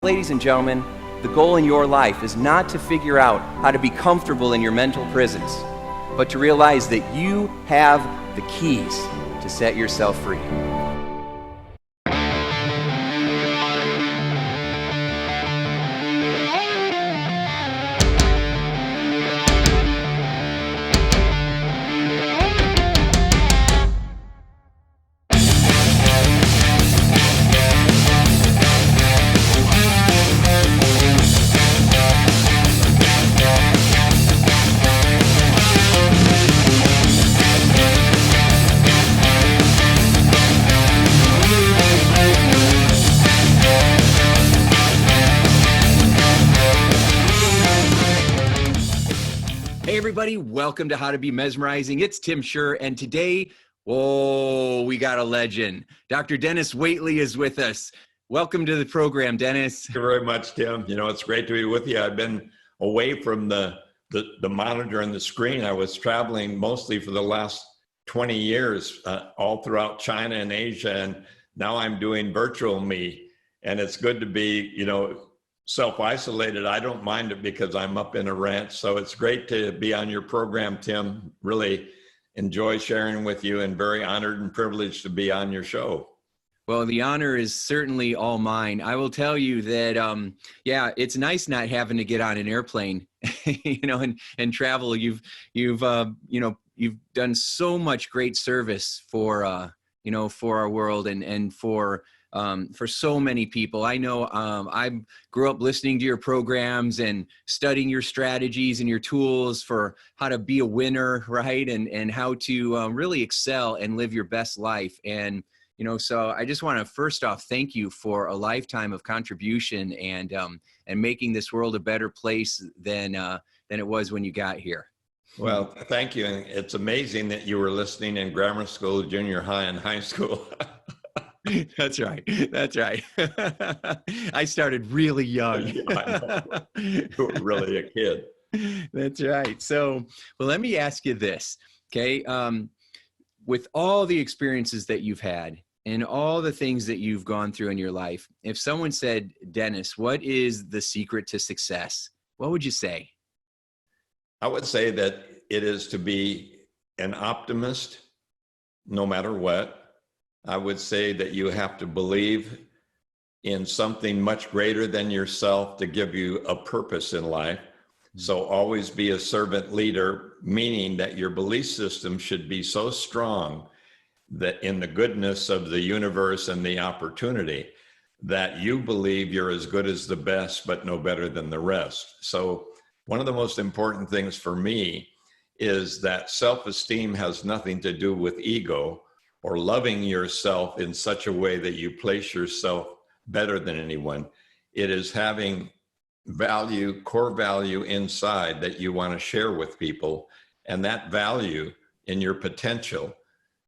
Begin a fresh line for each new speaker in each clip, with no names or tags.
Ladies and gentlemen, the goal in your life is not to figure out how to be comfortable in your mental prisons, but to realize that you have the keys to set yourself free. Everybody, welcome to How to Be Mesmerizing. It's Tim Shurr, and today, we got a legend. Dr. Denis Waitley is with us. Welcome to the program, Dennis.
Thank you very much, Tim. You know, it's great to be with you. I've been away from the monitor and the screen. I was traveling mostly for the last 20 years, all throughout China and Asia, and now I'm doing virtual me. And it's good to be, self-isolated. I don't mind it because I'm up in a ranch. So it's great to be on your program, Tim. Really enjoy sharing with you and very honored and privileged to be on your show.
Well, the honor is certainly all mine. I will tell you that, it's nice not having to get on an airplane, and travel. You've done so much great service for our world and for so many people. I know I grew up listening to your programs and studying your strategies and your tools for how to be a winner, right? And how to really excel and live your best life. And, so I just want to first off, thank you for a lifetime of contribution and making this world a better place than it was when you got here.
Well, thank you. And it's amazing that you were listening in grammar school, junior high, and high school.
That's right. I started really young.
I know. You were really a kid.
That's right. So, well, let me ask you this, okay? With all the experiences that you've had and all the things that you've gone through in your life, if someone said, Dennis, what is the secret to success? What would you say?
I would say that it is to be an optimist no matter what. I would say that you have to believe in something much greater than yourself to give you a purpose in life. So always be a servant leader, meaning that your belief system should be so strong that in the goodness of the universe and the opportunity that you believe you're as good as the best, but no better than the rest. So one of the most important things for me is that self-esteem has nothing to do with ego or loving yourself in such a way that you place yourself better than anyone. It is having value, core value inside that you want to share with people. And that value in your potential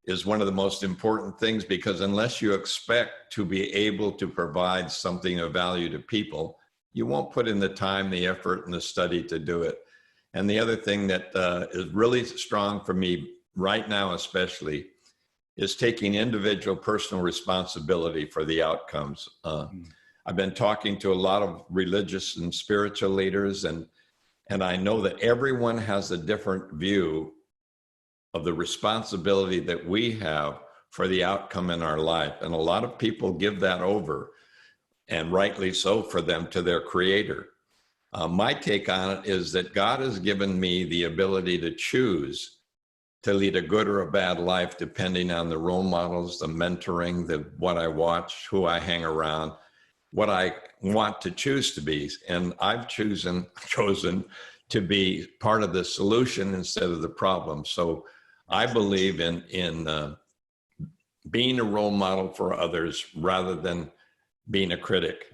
is one of the most important things, because unless you expect to be able to provide something of value to people, you won't put in the time, the effort, and the study to do it. And the other thing that is really strong for me right now, especially, is taking individual personal responsibility for the outcomes. I've been talking to a lot of religious and spiritual leaders, and I know that everyone has a different view of the responsibility that we have for the outcome in our life. And a lot of people give that over, and rightly so, for them to their creator. My take on it is that God has given me the ability to choose to lead a good or a bad life, depending on the role models, the mentoring, what I watch, who I hang around, what I want to choose to be. And I've chosen to be part of the solution instead of the problem. So I believe in being a role model for others rather than being a critic.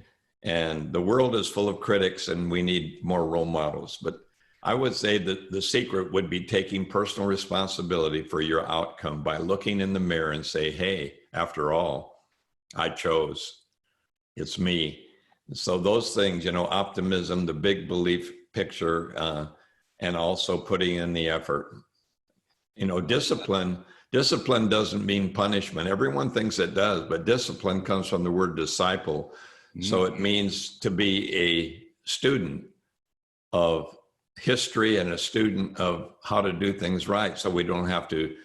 And the world is full of critics, and we need more role models. But I would say that the secret would be taking personal responsibility for your outcome by looking in the mirror and say, hey, after all, I chose. It's me. So those things, optimism, the big belief picture, and also putting in the effort. Discipline doesn't mean punishment. Everyone thinks it does, but discipline comes from the word disciple. So it means to be a student of history and a student of how to do things right, so we don't have to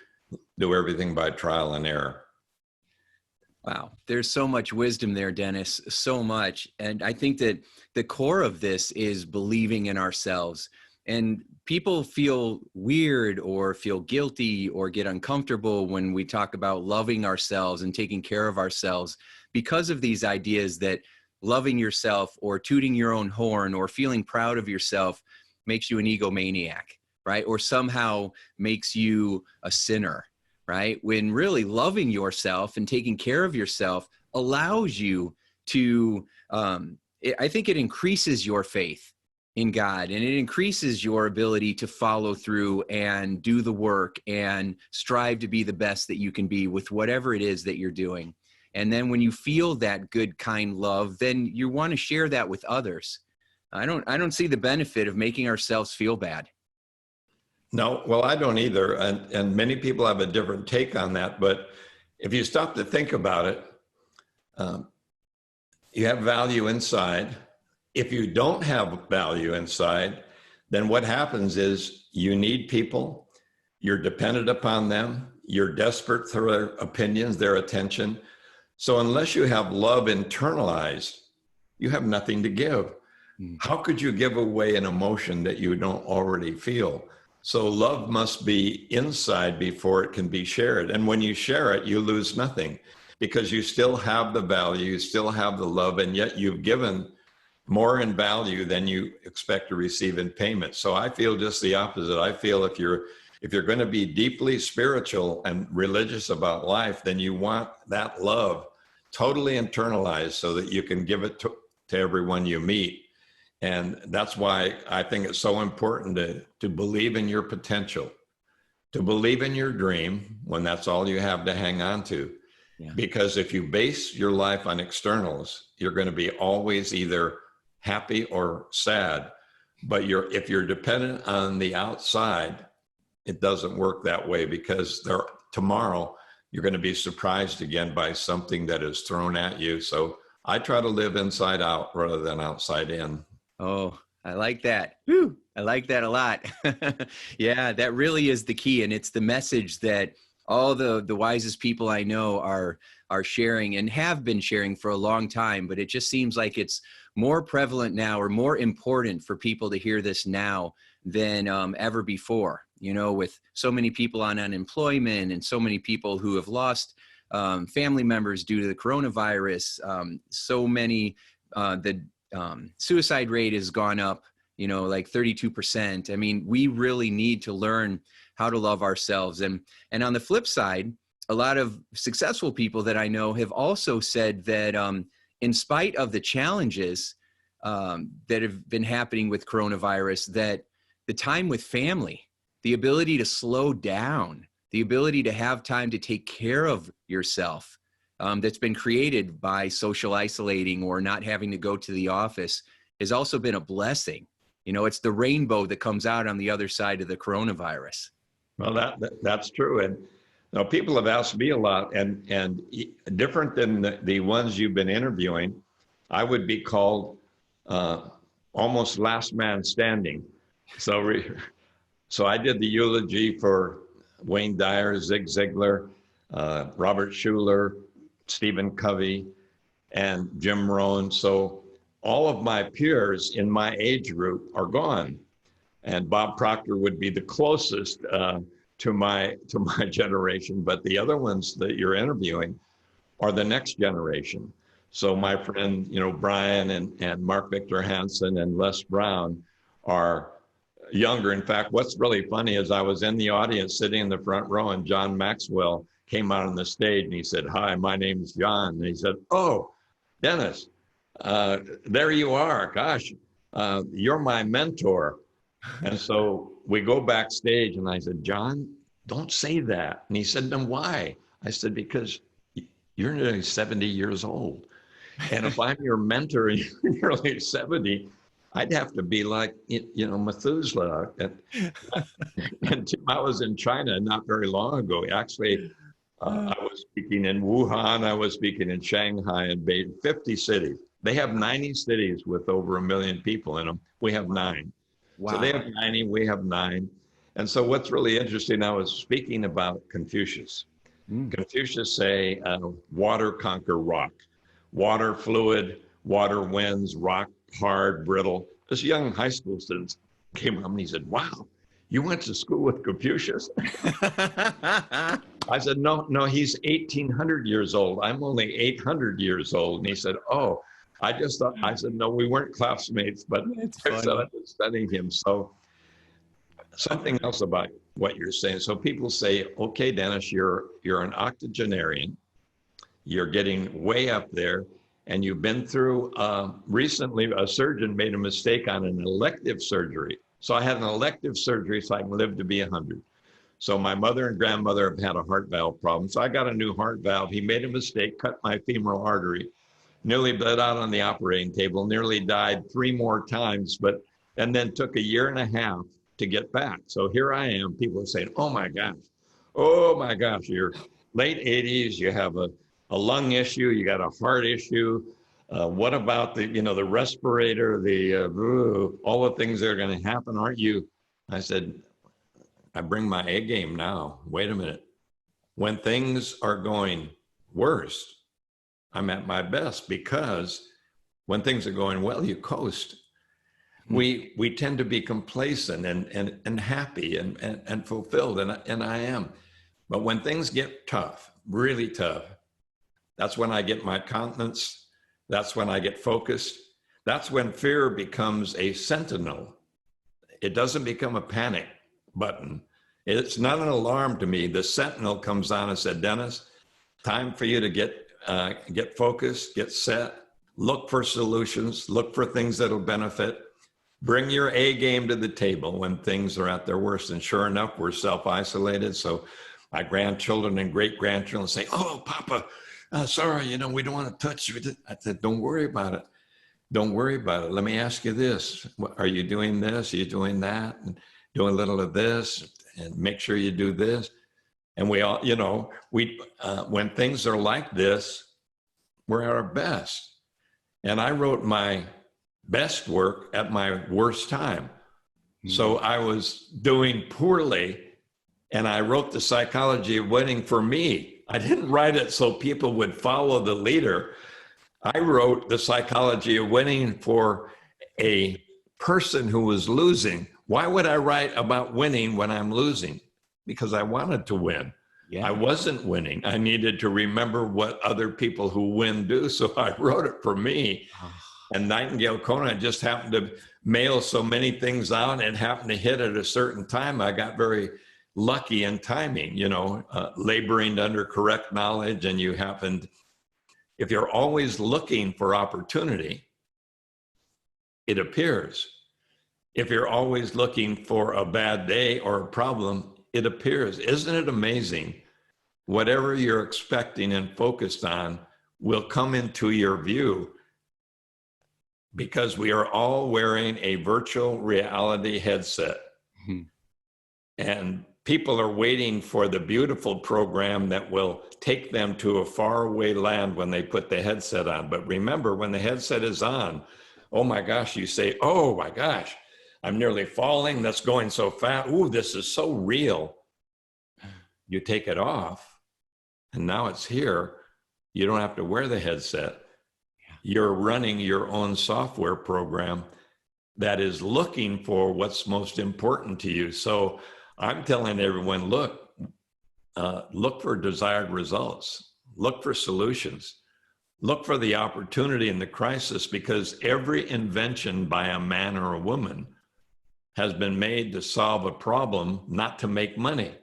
do everything by trial and error.
Wow. There's so much wisdom there, Dennis, so much. And I think that the core of this is believing in ourselves. And people feel weird or feel guilty or get uncomfortable when we talk about loving ourselves and taking care of ourselves because of these ideas that loving yourself or tooting your own horn or feeling proud of yourself makes you an egomaniac, right? Or somehow makes you a sinner, right? When really loving yourself and taking care of yourself allows you to, I think it increases your faith in God, and it increases your ability to follow through and do the work and strive to be the best that you can be with whatever it is that you're doing. And then when you feel that good, kind love, then you want to share that with others. I don't see the benefit of making ourselves feel bad.
No, well, I don't either. And many people have a different take on that. But if you stop to think about it, you have value inside. If you don't have value inside, then what happens is you need people, you're dependent upon them, you're desperate for their opinions, their attention. So unless you have love internalized, you have nothing to give. How could you give away an emotion that you don't already feel? So love must be inside before it can be shared. And when you share it, you lose nothing because you still have the value, you still have the love, and yet you've given more in value than you expect to receive in payment. So I feel just the opposite. I feel if you're going to be deeply spiritual and religious about life, then you want that love totally internalized so that you can give it to everyone you meet. And that's why I think it's so important to believe in your potential, to believe in your dream when that's all you have to hang on to. Yeah. Because if you base your life on externals, you're going to be always either happy or sad. But if you're dependent on the outside, it doesn't work that way, because tomorrow you're going to be surprised again by something that is thrown at you. So I try to live inside out rather than outside in.
Oh, I like that. Woo, I like that a lot. Yeah, that really is the key. And it's the message that all the wisest people I know are sharing and have been sharing for a long time. But it just seems like it's more prevalent now, or more important for people to hear this now than ever before. You know, with so many people on unemployment and so many people who have lost family members due to the coronavirus, so many, suicide rate has gone up, you know, like 32%. I mean, we really need to learn how to love ourselves. And on the flip side, a lot of successful people that I know have also said that in spite of the challenges that have been happening with coronavirus, that the time with family, the ability to slow down, the ability to have time to take care of yourself, that's been created by social isolating or not having to go to the office, has also been a blessing. You know, it's the rainbow that comes out on the other side of the coronavirus.
Well, that's true. And now people have asked me a lot, and different than the ones you've been interviewing, I would be called almost last man standing. So I did the eulogy for Wayne Dyer, Zig Ziglar, Robert Schuller, Stephen Covey, and Jim Rohn. So all of my peers in my age group are gone. And Bob Proctor would be the closest to my generation, but the other ones that you're interviewing are the next generation. So my friend, you know, Brian and Mark Victor Hansen and Les Brown are younger. In fact, what's really funny is I was in the audience sitting in the front row, and John Maxwell came out on the stage and he said, "Hi, my name is John." And he said, "Oh, Dennis, there you are. Gosh, you're my mentor." And so we go backstage and I said, "John, don't say that." And he said, "Then why?" I said, "Because you're nearly 70 years old. And if I'm your mentor and you're nearly 70, I'd have to be like, you know, Methuselah." And I was in China not very long ago. Actually, I was speaking in Wuhan, I was speaking in Shanghai and Beijing, 50 cities. They have 90 cities with over 1 million people in them. We have 9.
Wow.
So they have 90, we have 9. And so what's really interesting, I was speaking about Confucius. Confucius say, water conquer rock. Water fluid, water wins, rock hard, brittle. This young high school student came up and he said, wow, you went to school with Confucius? I said, no, he's 1,800 years old. I'm only 800 years old. And he said, oh, I just thought, I said, no, we weren't classmates, but I said, I was studying him. So something else about what you're saying. So people say, okay, Dennis, you're an octogenarian. You're getting way up there. And you've been through, recently a surgeon made a mistake on an elective surgery. So I had an elective surgery so I can live to be 100. So my mother and grandmother have had a heart valve problem. So I got a new heart valve. He made a mistake, cut my femoral artery, nearly bled out on the operating table, nearly died 3 more times, and then took 1.5 years to get back. So here I am, people are saying, oh my gosh, you're late 80s, you have a lung issue, you got a heart issue. What about the respirator, all the things that are going to happen, aren't you? I said, I bring my A game now. Wait a minute. When things are going worst, I'm at my best, because when things are going well, you coast. We tend to be complacent and happy and fulfilled, and I am. But when things get tough, really tough, that's when I get my confidence. That's when I get focused. That's when fear becomes a sentinel. It doesn't become a panic button. It's not an alarm to me. The sentinel comes on and said, Dennis, time for you to get focused, get set, look for solutions, look for things that'll benefit. Bring your A game to the table when things are at their worst. And sure enough, we're self-isolated. So my grandchildren and great-grandchildren say, oh, Papa, sorry, we don't want to touch you. I said, don't worry about it. Don't worry about it. Let me ask you this. Are you doing this? Are you doing that? And doing a little of this, and make sure you do this. And we all, when things are like this, we're at our best. And I wrote my best work at my worst time. So I was doing poorly, and I wrote The Psychology of Winning for me. I didn't write it so people would follow the leader. I wrote The Psychology of Winning for a person who was losing. Why would I write about winning when I'm losing? Because I wanted to win. Yeah. I wasn't winning. I needed to remember what other people who win do. So I wrote it for me. And Nightingale Conant just happened to mail so many things out and happened to hit at a certain time. I got very lucky in timing, laboring under correct knowledge. And you happened, if you're always looking for opportunity, it appears. If you're always looking for a bad day or a problem, it appears. Isn't it amazing? Whatever you're expecting and focused on will come into your view, because we are all wearing a virtual reality headset. And people are waiting for the beautiful program that will take them to a faraway land when they put the headset on. But remember, when the headset is on, oh my gosh, you say, oh my gosh, I'm nearly falling. That's going so fast. Ooh, this is so real. You take it off, and now it's here. You don't have to wear the headset. You're running your own software program that is looking for what's most important to you. So I'm telling everyone, look for desired results. Look for solutions. Look for the opportunity in the crisis, because every invention by a man or a woman has been made to solve a problem, not to make money.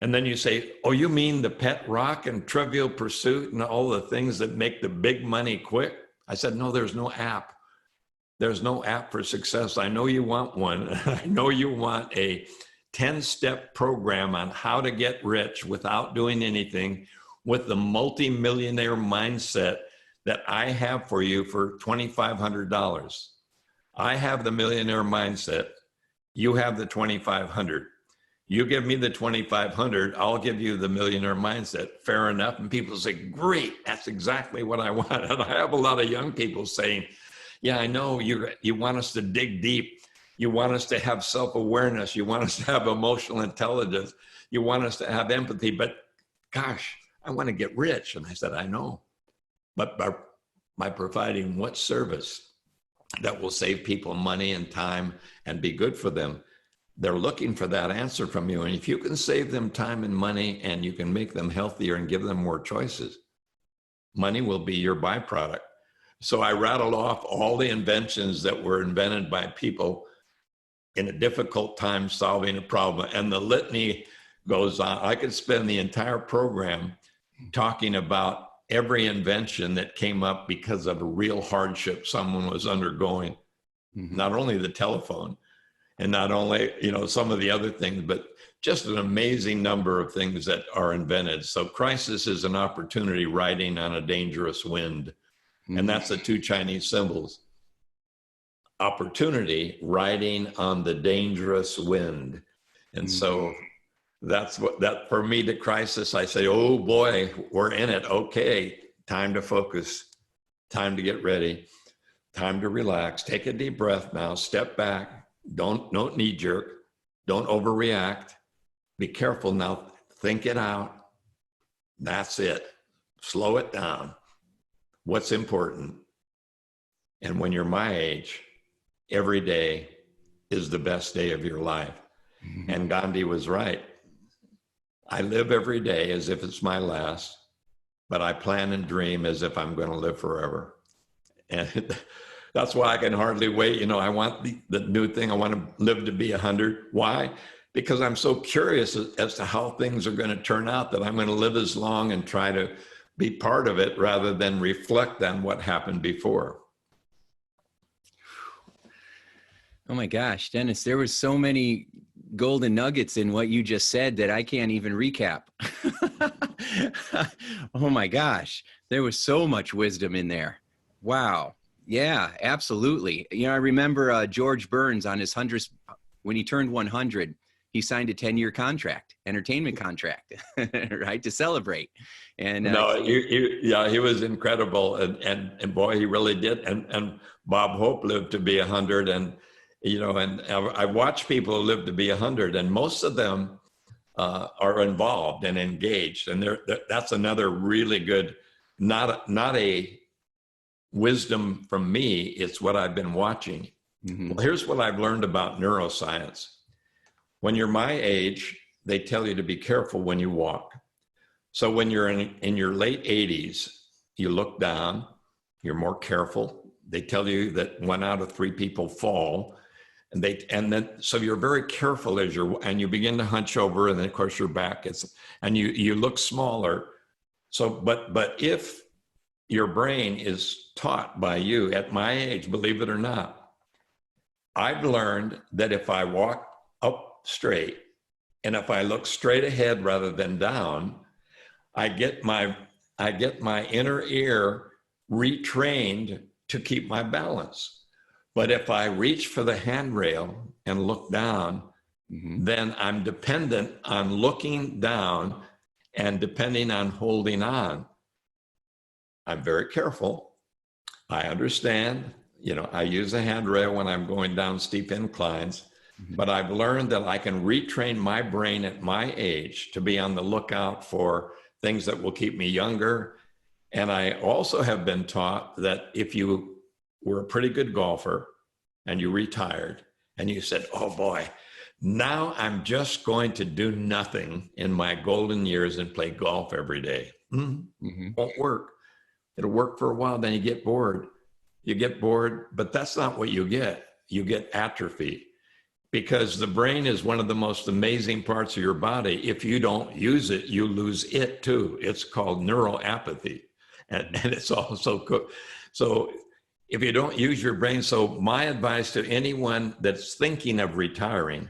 And then you say, oh, you mean the pet rock and Trivial Pursuit and all the things that make the big money quick? I said, no, there's no app. There's no app for success. I know you want one. I know you want a 10-step program on how to get rich without doing anything, with the multi-millionaire mindset that I have for you for $2,500. I have the millionaire mindset. You have the $2,500. You give me the 2,500, I'll give you the millionaire mindset. Fair enough. And people say, great, that's exactly what I want. And I have a lot of young people saying, yeah, I know you want us to dig deep. You want us to have self-awareness. You want us to have emotional intelligence. You want us to have empathy. But gosh, I want to get rich. And I said, I know. But by providing what service that will save people money and time and be good for them, they're looking for that answer from you. And if you can save them time and money and you can make them healthier and give them more choices, money will be your byproduct. So I rattled off all the inventions that were invented by people in a difficult time solving a problem. And the litany goes on. I could spend the entire program talking about every invention that came up because of a real hardship someone was undergoing. Mm-hmm. Not only the telephone, and not only, some of the other things, but just an amazing number of things that are invented. So crisis is an opportunity riding on a dangerous wind. Mm-hmm. And that's the two Chinese symbols. Opportunity riding on the dangerous wind. And so that's that for me, the crisis, I say, oh boy, we're in it. Okay, time to focus, time to get ready, time to relax. Take a deep breath now, step back. Don't knee jerk. Don't overreact. Be careful now. Think it out. That's it. Slow it down. What's important? And when you're my age, every day is the best day of your life. Mm-hmm. And Gandhi was right. I live every day as if it's my last, but I plan and dream as if I'm going to live forever. And that's why I can hardly wait. I want the new thing. I want to live to be 100. Why? Because I'm so curious as to how things are going to turn out that I'm going to live as long and try to be part of it rather than reflect on what happened before.
Oh my gosh, Dennis, there was so many golden nuggets in what you just said that I can't even recap. Oh my gosh, there was so much wisdom in there. Wow. Yeah, absolutely. I remember George Burns on his 100th, when he turned 100, he signed a 10-year contract, entertainment contract, right, to celebrate. And
he was incredible, and boy, he really did. And Bob Hope lived to be 100, and I watch people who live to be 100, and most of them are involved and engaged, and that's another really good, not a wisdom from me, it's what I've been watching. Mm-hmm. Well, here's what I've learned about neuroscience. When you're my age, they tell you to be careful when you walk. So when you're in your late 80s, you look down, you're more careful. They tell you that 1 out of 3 people fall. So you're very careful and you begin to hunch over, and then of course your back and you look smaller. So, but if your brain is taught by you at my age, believe it or not, I've learned that if I walk up straight and if I look straight ahead rather than down, I get my inner ear retrained to keep my balance. But if I reach for the handrail and look down, mm-hmm. then I'm dependent on looking down and depending on holding on. I'm very careful. I understand, I use a handrail when I'm going down steep inclines, mm-hmm. but I've learned that I can retrain my brain at my age to be on the lookout for things that will keep me younger. And I also have been taught that if you were a pretty good golfer and you retired and you said, oh boy, now I'm just going to do nothing in my golden years and play golf every day. Mm-hmm. Won't work. It'll work for a while, then you get bored. But that's not what you get. You get atrophy, because the brain is one of the most amazing parts of your body. If you don't use it, you lose it too. It's called neural apathy. And it's also cool. So if you don't use your brain, so my advice to anyone that's thinking of retiring,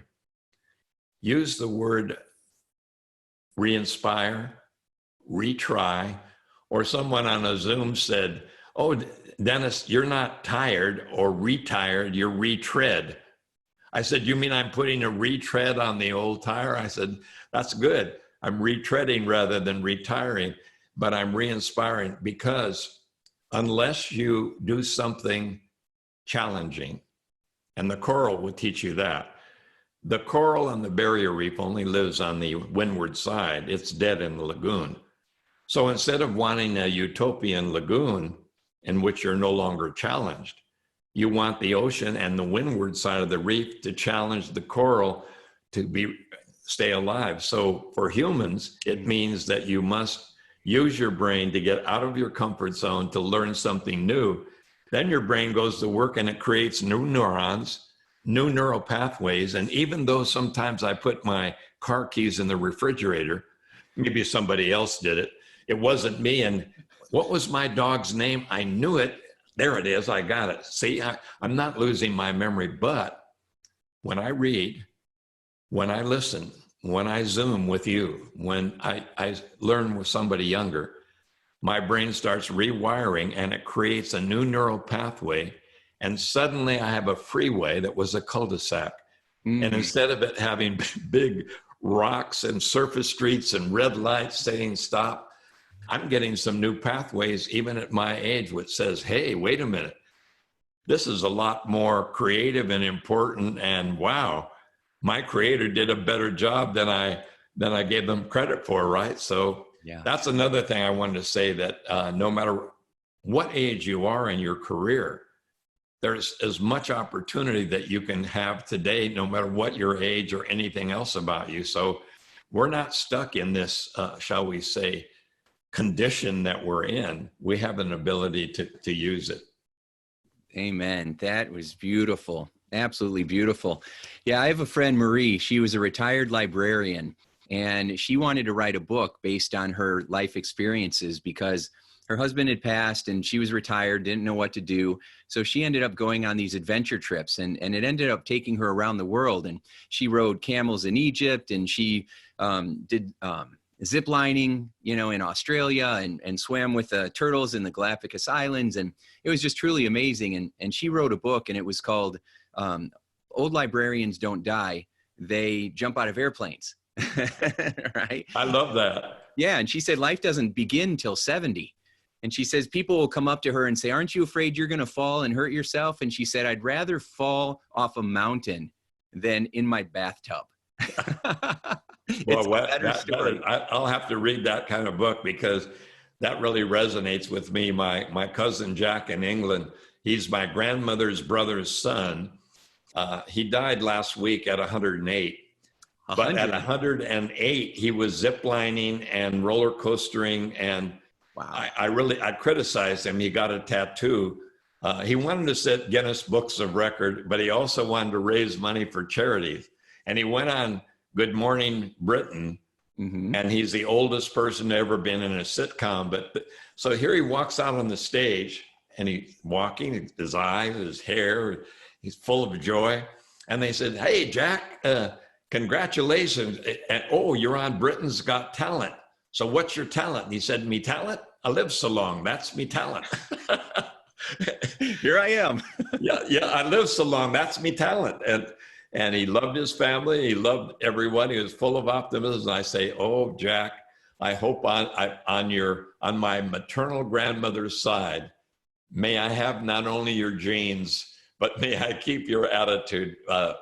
use the word re-inspire, retry. Or someone on a Zoom said, oh, Dennis, you're not tired or retired, you're retread. I said, you mean I'm putting a retread on the old tire? I said, that's good. I'm retreading rather than retiring, but I'm re-inspiring, because unless you do something challenging, and the coral will teach you that. The coral on the barrier reef only lives on the windward side. It's dead in the lagoon. So instead of wanting a utopian lagoon in which you're no longer challenged, you want the ocean and the windward side of the reef to challenge the coral to stay alive. So for humans, it means that you must use your brain to get out of your comfort zone to learn something new. Then your brain goes to work and it creates new neurons, new neural pathways. And even though sometimes I put my car keys in the refrigerator, maybe somebody else did it, it wasn't me. And what was my dog's name? I knew it. There it is. I got it. See, I'm not losing my memory, but when I read, when I listen, when I Zoom with you, when I learn with somebody younger, my brain starts rewiring and it creates a new neural pathway. And suddenly I have a freeway that was a cul-de-sac. Mm-hmm. And instead of it having big rocks and surface streets and red lights saying stop, I'm getting some new pathways even at my age, which says, hey, wait a minute. This is a lot more creative and important. And wow, my creator did a better job than I gave them credit for, right? So yeah, that's another thing I wanted to say, that no matter what age you are in your career, there's as much opportunity that you can have today, no matter what your age or anything else about you. So we're not stuck in this, shall we say, condition that we're in. We have an ability to use it.
Amen. That was beautiful. Absolutely beautiful. Yeah, I have a friend, Marie. She was a retired librarian, and she wanted to write a book based on her life experiences because her husband had passed and she was retired, didn't know what to do. So she ended up going on these adventure trips, and it ended up taking her around the world. And she rode camels in Egypt, and she did zip lining, in Australia, and swam with turtles in the Galapagos Islands. And it was just truly amazing. And she wrote a book, and it was called Old Librarians Don't Die. They Jump Out of Airplanes. Right?
I love that.
Yeah. And she said life doesn't begin till 70. And she says people will come up to her and say, aren't you afraid you're going to fall and hurt yourself? And she said, I'd rather fall off a mountain than in my bathtub.
Well, I'll have to read that kind of book, because that really resonates with me. My cousin Jack in England, he's my grandmother's brother's son. He died last week at 108. But at 108, he was ziplining and roller coastering. And wow. I criticized him. He got a tattoo. He wanted to set Guinness Books of Record, but he also wanted to raise money for charities. And he went on Good Morning Britain, mm-hmm. and he's the oldest person to ever been in a sitcom. But so here he walks out on the stage, and he's walking, his eyes, his hair, he's full of joy. And they said, hey, Jack, congratulations. And, oh, you're on Britain's Got Talent. So what's your talent? And he said, me talent? I live so long. That's me talent.
Here I am.
yeah, I live so long. That's me talent. And he loved his family. He loved everyone. He was full of optimism. And I say, oh, Jack, I hope on my maternal grandmother's side, may I have not only your genes, but may I keep your attitude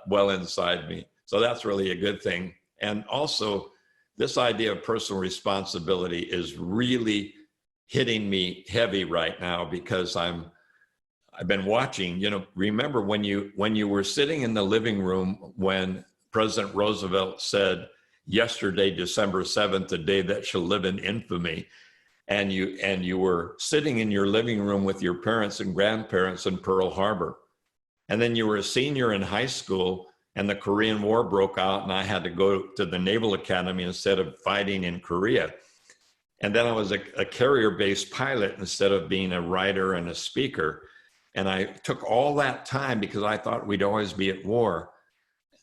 well inside me. So that's really a good thing. And also, this idea of personal responsibility is really hitting me heavy right now, because I've been watching, remember when you were sitting in the living room when President Roosevelt said, yesterday, December 7th, a day that shall live in infamy. And you were sitting in your living room with your parents and grandparents in Pearl Harbor. And then you were a senior in high school, and the Korean War broke out, and I had to go to the Naval Academy instead of fighting in Korea. And then I was a carrier-based pilot instead of being a writer and a speaker. And I took all that time because I thought we'd always be at war.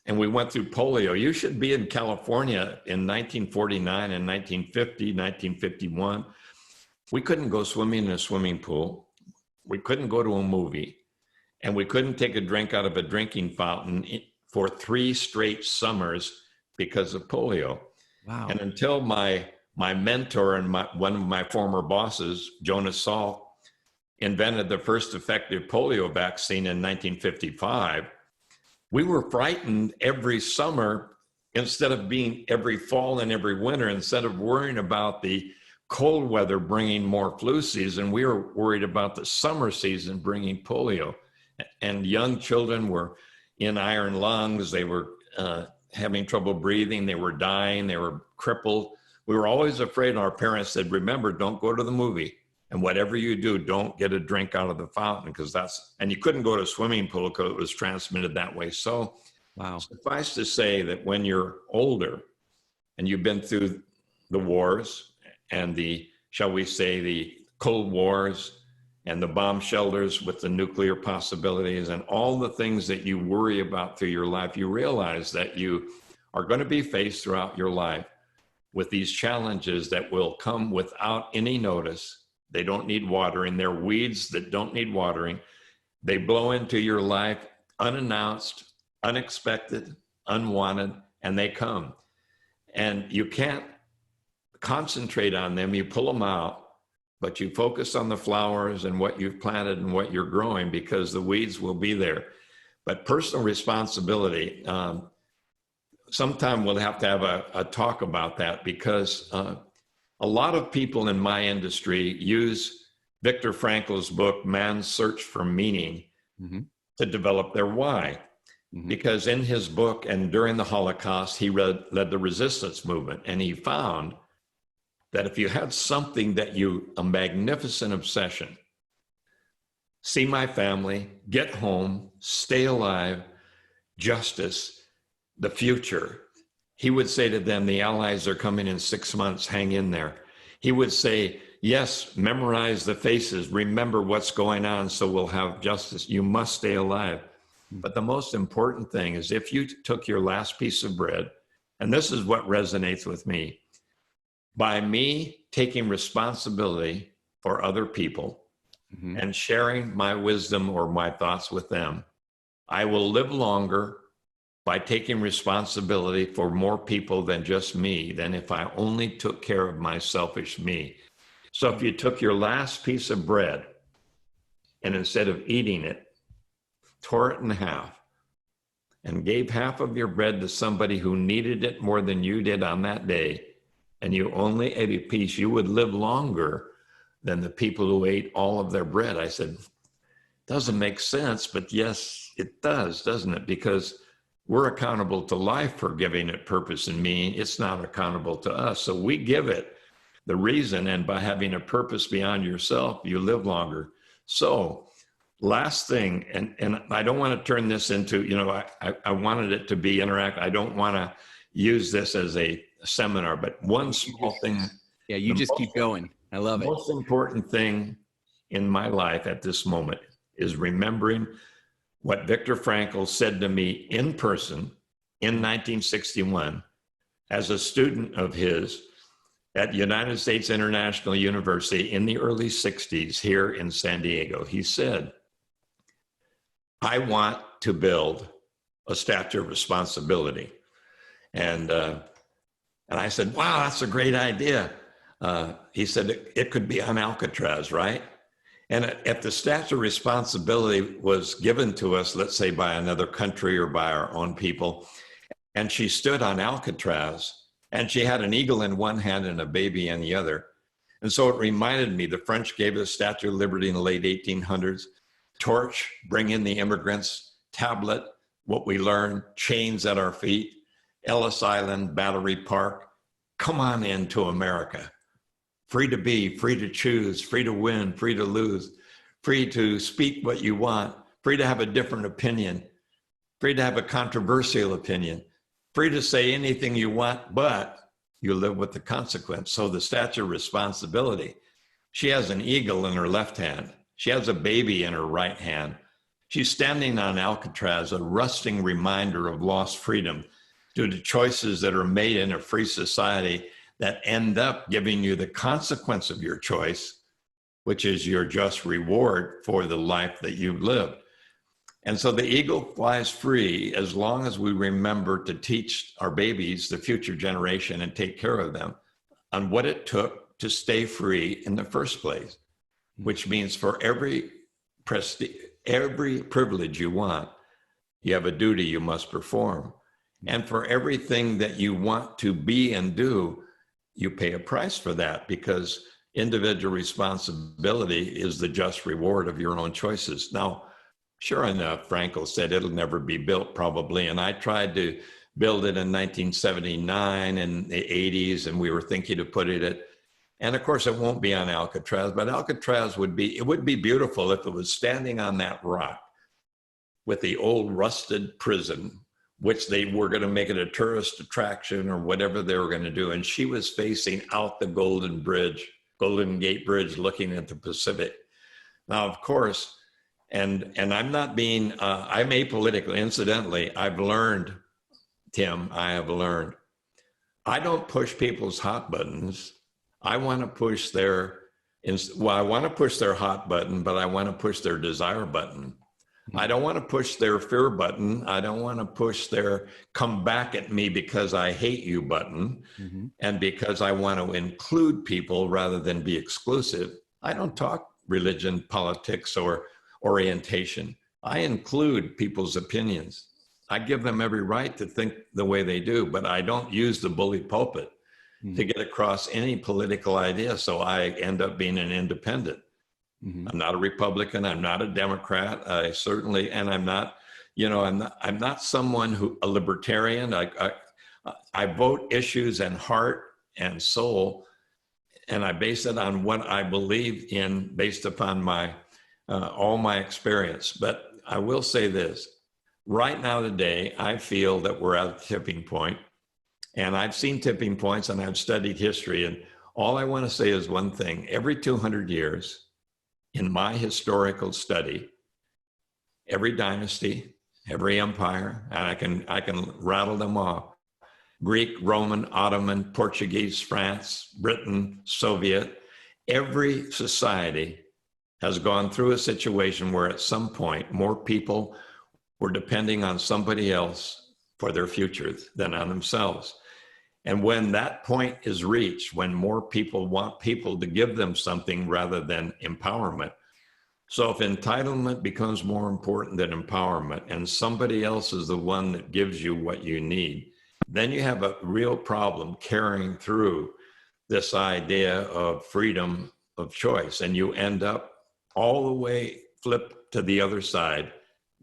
And we went through polio. You should be in California in 1949 and 1950, 1951. We couldn't go swimming in a swimming pool. We couldn't go to a movie. And we couldn't take a drink out of a drinking fountain for 3 straight summers because of polio.
Wow.
And until my mentor and one of my former bosses, Jonas Salk, invented the first effective polio vaccine in 1955, we were frightened every summer instead of being every fall and every winter. Instead of worrying about the cold weather bringing more flu season, we were worried about the summer season bringing polio. And young children were in iron lungs. They were having trouble breathing. They were dying. They were crippled. We were always afraid. Our parents said, remember, don't go to the movie. And whatever you do, don't get a drink out of the fountain, because and you couldn't go to a swimming pool because it was transmitted that way. So
wow.
Suffice to say that when you're older and you've been through the wars and shall we say, the Cold Wars and the bomb shelters with the nuclear possibilities and all the things that you worry about through your life, you realize that you are going to be faced throughout your life with these challenges that will come without any notice. They don't need watering. They're weeds that don't need watering. They blow into your life unannounced, unexpected, unwanted, and they come. And you can't concentrate on them. You pull them out, but you focus on the flowers and what you've planted and what you're growing, because the weeds will be there. But personal responsibility, sometime we'll have to have a talk about that, because a lot of people in my industry use Viktor Frankl's book, Man's Search for Meaning, to develop their why. Because in his book and during the Holocaust, he led the resistance movement, and he found that if you had something a magnificent obsession, see my family, get home, stay alive, justice, the future, he would say to them, the Allies are coming in 6 months, hang in there. He would say, yes, memorize the faces, remember what's going on so we'll have justice. You must stay alive. But the most important thing is, if you took your last piece of bread, and this is what resonates with me, by me taking responsibility for other people and sharing my wisdom or my thoughts with them, I will live longer by taking responsibility for more people than just me, than if I only took care of my selfish me. So if you took your last piece of bread and instead of eating it, tore it in half and gave half of your bread to somebody who needed it more than you did on that day, and you only ate a piece, you would live longer than the people who ate all of their bread. I said, doesn't make sense, but yes, it does, doesn't it? Because we're accountable to life for giving it purpose and meaning. It's not accountable to us. So we give it the reason, and by having a purpose beyond yourself, you live longer. So last thing, and I don't want to turn this into, I wanted it to be interactive. I don't want to use this as a seminar, but one small thing.
Yeah, you just keep going. I love it.
The most important thing in my life at this moment is remembering what Viktor Frankl said to me in person in 1961 as a student of his at United States International University in the early 60s here in San Diego. He said, I want to build a statue of responsibility. And I said, wow, that's a great idea. He said, it could be on Alcatraz, right? And if the statue of responsibility was given to us, let's say by another country or by our own people, and she stood on Alcatraz, and she had an eagle in one hand and a baby in the other. And so it reminded me, the French gave us Statue of Liberty in the late 1800s, torch, bring in the immigrants, tablet, what we learned, chains at our feet, Ellis Island, Battery Park, come on into America. Free to be, free to choose, free to win, free to lose, free to speak what you want, free to have a different opinion, free to have a controversial opinion, free to say anything you want, but you live with the consequence. So the statue of responsibility, she has an eagle in her left hand. She has a baby in her right hand. She's standing on Alcatraz, a rusting reminder of lost freedom due to choices that are made in a free society that end up giving you the consequence of your choice, which is your just reward for the life that you've lived. And so the eagle flies free as long as we remember to teach our babies, the future generation, and take care of them on what it took to stay free in the first place, which means for every privilege you want, you have a duty you must perform. And for everything that you want to be and do, you pay a price for that, because individual responsibility is the just reward of your own choices. Now, sure enough, Frankel said it'll never be built probably. And I tried to build it in 1979 and the 80s, and we were thinking to put it at, and of course it won't be on Alcatraz, but Alcatraz would be beautiful if it was standing on that rock with the old rusted prison, which they were going to make it a tourist attraction or whatever they were going to do. And she was facing out the Golden Gate Bridge, looking at the Pacific. Now, of course, and I'm not being, I'm apolitical. Incidentally, I've learned, Tim, I don't push people's hot buttons. I want to push their hot button, but I want to push their desire button. I don't want to push their fear button. I don't want to push their come back at me because I hate you button. Mm-hmm. And because I want to include people rather than be exclusive. I don't talk religion, politics, or orientation. I include people's opinions. I give them every right to think the way they do, but I don't use the bully pulpit to get across any political idea. So I end up being an independent. Mm-hmm. I'm not a Republican. I'm not a Democrat. I'm not someone a libertarian. I vote issues and heart and soul, and I base it on what I believe in based upon all my experience. But I will say this, right now today, I feel that we're at a tipping point, and I've seen tipping points and I've studied history. And all I want to say is one thing: every 200 years, in my historical study, every dynasty, every empire, and I can rattle them off: Greek, Roman, Ottoman, Portuguese, France, Britain, Soviet. Every society has gone through a situation where at some point more people were depending on somebody else for their future than on themselves. And when that point is reached, when more people want people to give them something rather than empowerment. So if entitlement becomes more important than empowerment, and somebody else is the one that gives you what you need, then you have a real problem carrying through this idea of freedom of choice. And you end up all the way flipped to the other side,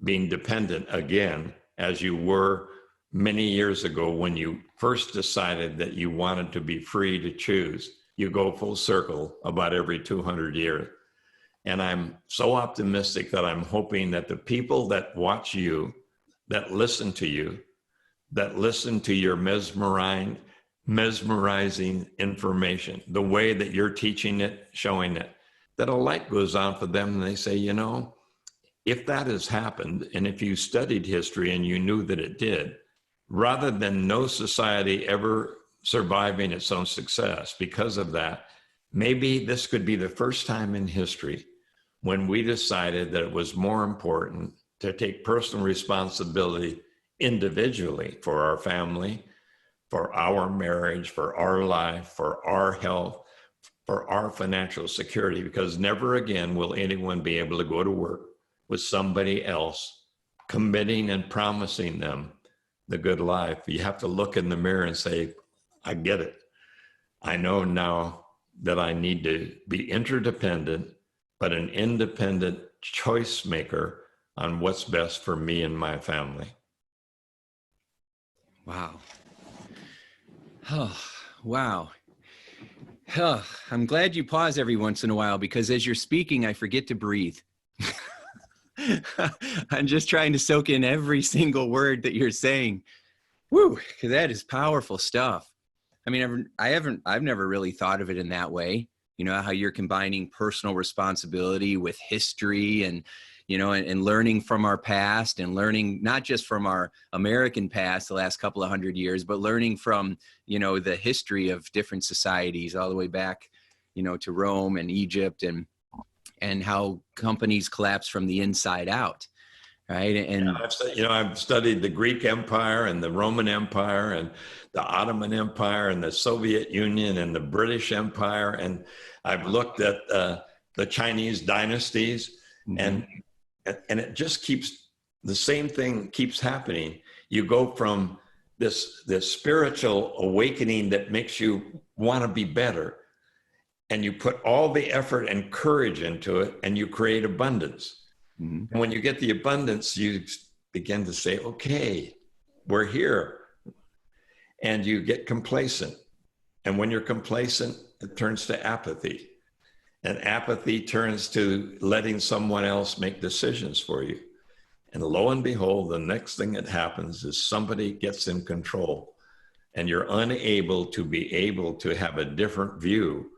being dependent again, as you were many years ago when you first decided that you wanted to be free to choose. You go full circle about every 200 years. And I'm so optimistic that I'm hoping that the people that watch you, that listen to you, that listen to your mesmerizing information, the way that you're teaching it, showing it, that a light goes on for them and they say, if that has happened, and if you studied history and you knew that it did, rather than no society ever surviving its own success because of that, maybe this could be the first time in history when we decided that it was more important to take personal responsibility individually for our family, for our marriage, for our life, for our health, for our financial security, because never again will anyone be able to go to work with somebody else committing and promising them the good life. You have to look in the mirror and say, I get it. I know now that I need to be interdependent, but an independent choice maker on what's best for me and my family.
Wow. Oh, wow. Oh, I'm glad you pause every once in a while, because as you're speaking, I forget to breathe. I'm just trying to soak in every single word that you're saying. Woo, because that is powerful stuff. I mean, I've never really thought of it in that way. How you're combining personal responsibility with history and learning from our past, and learning not just from our American past, the last couple of 100 years, but learning from, the history of different societies all the way back, to Rome and Egypt, and how companies collapse from the inside out. right? And
I've studied the Greek Empire and the Roman Empire and the Ottoman Empire and the Soviet Union and the British Empire. And I've looked at the Chinese dynasties, and it just the same thing keeps happening. You go from this spiritual awakening that makes you want to be better, and you put all the effort and courage into it, and you create abundance. And when you get the abundance, you begin to say, okay, we're here. And you get complacent. And when you're complacent, it turns to apathy. And apathy turns to letting someone else make decisions for you. And lo and behold, the next thing that happens is somebody gets in control, and you're unable to be able to have a different view.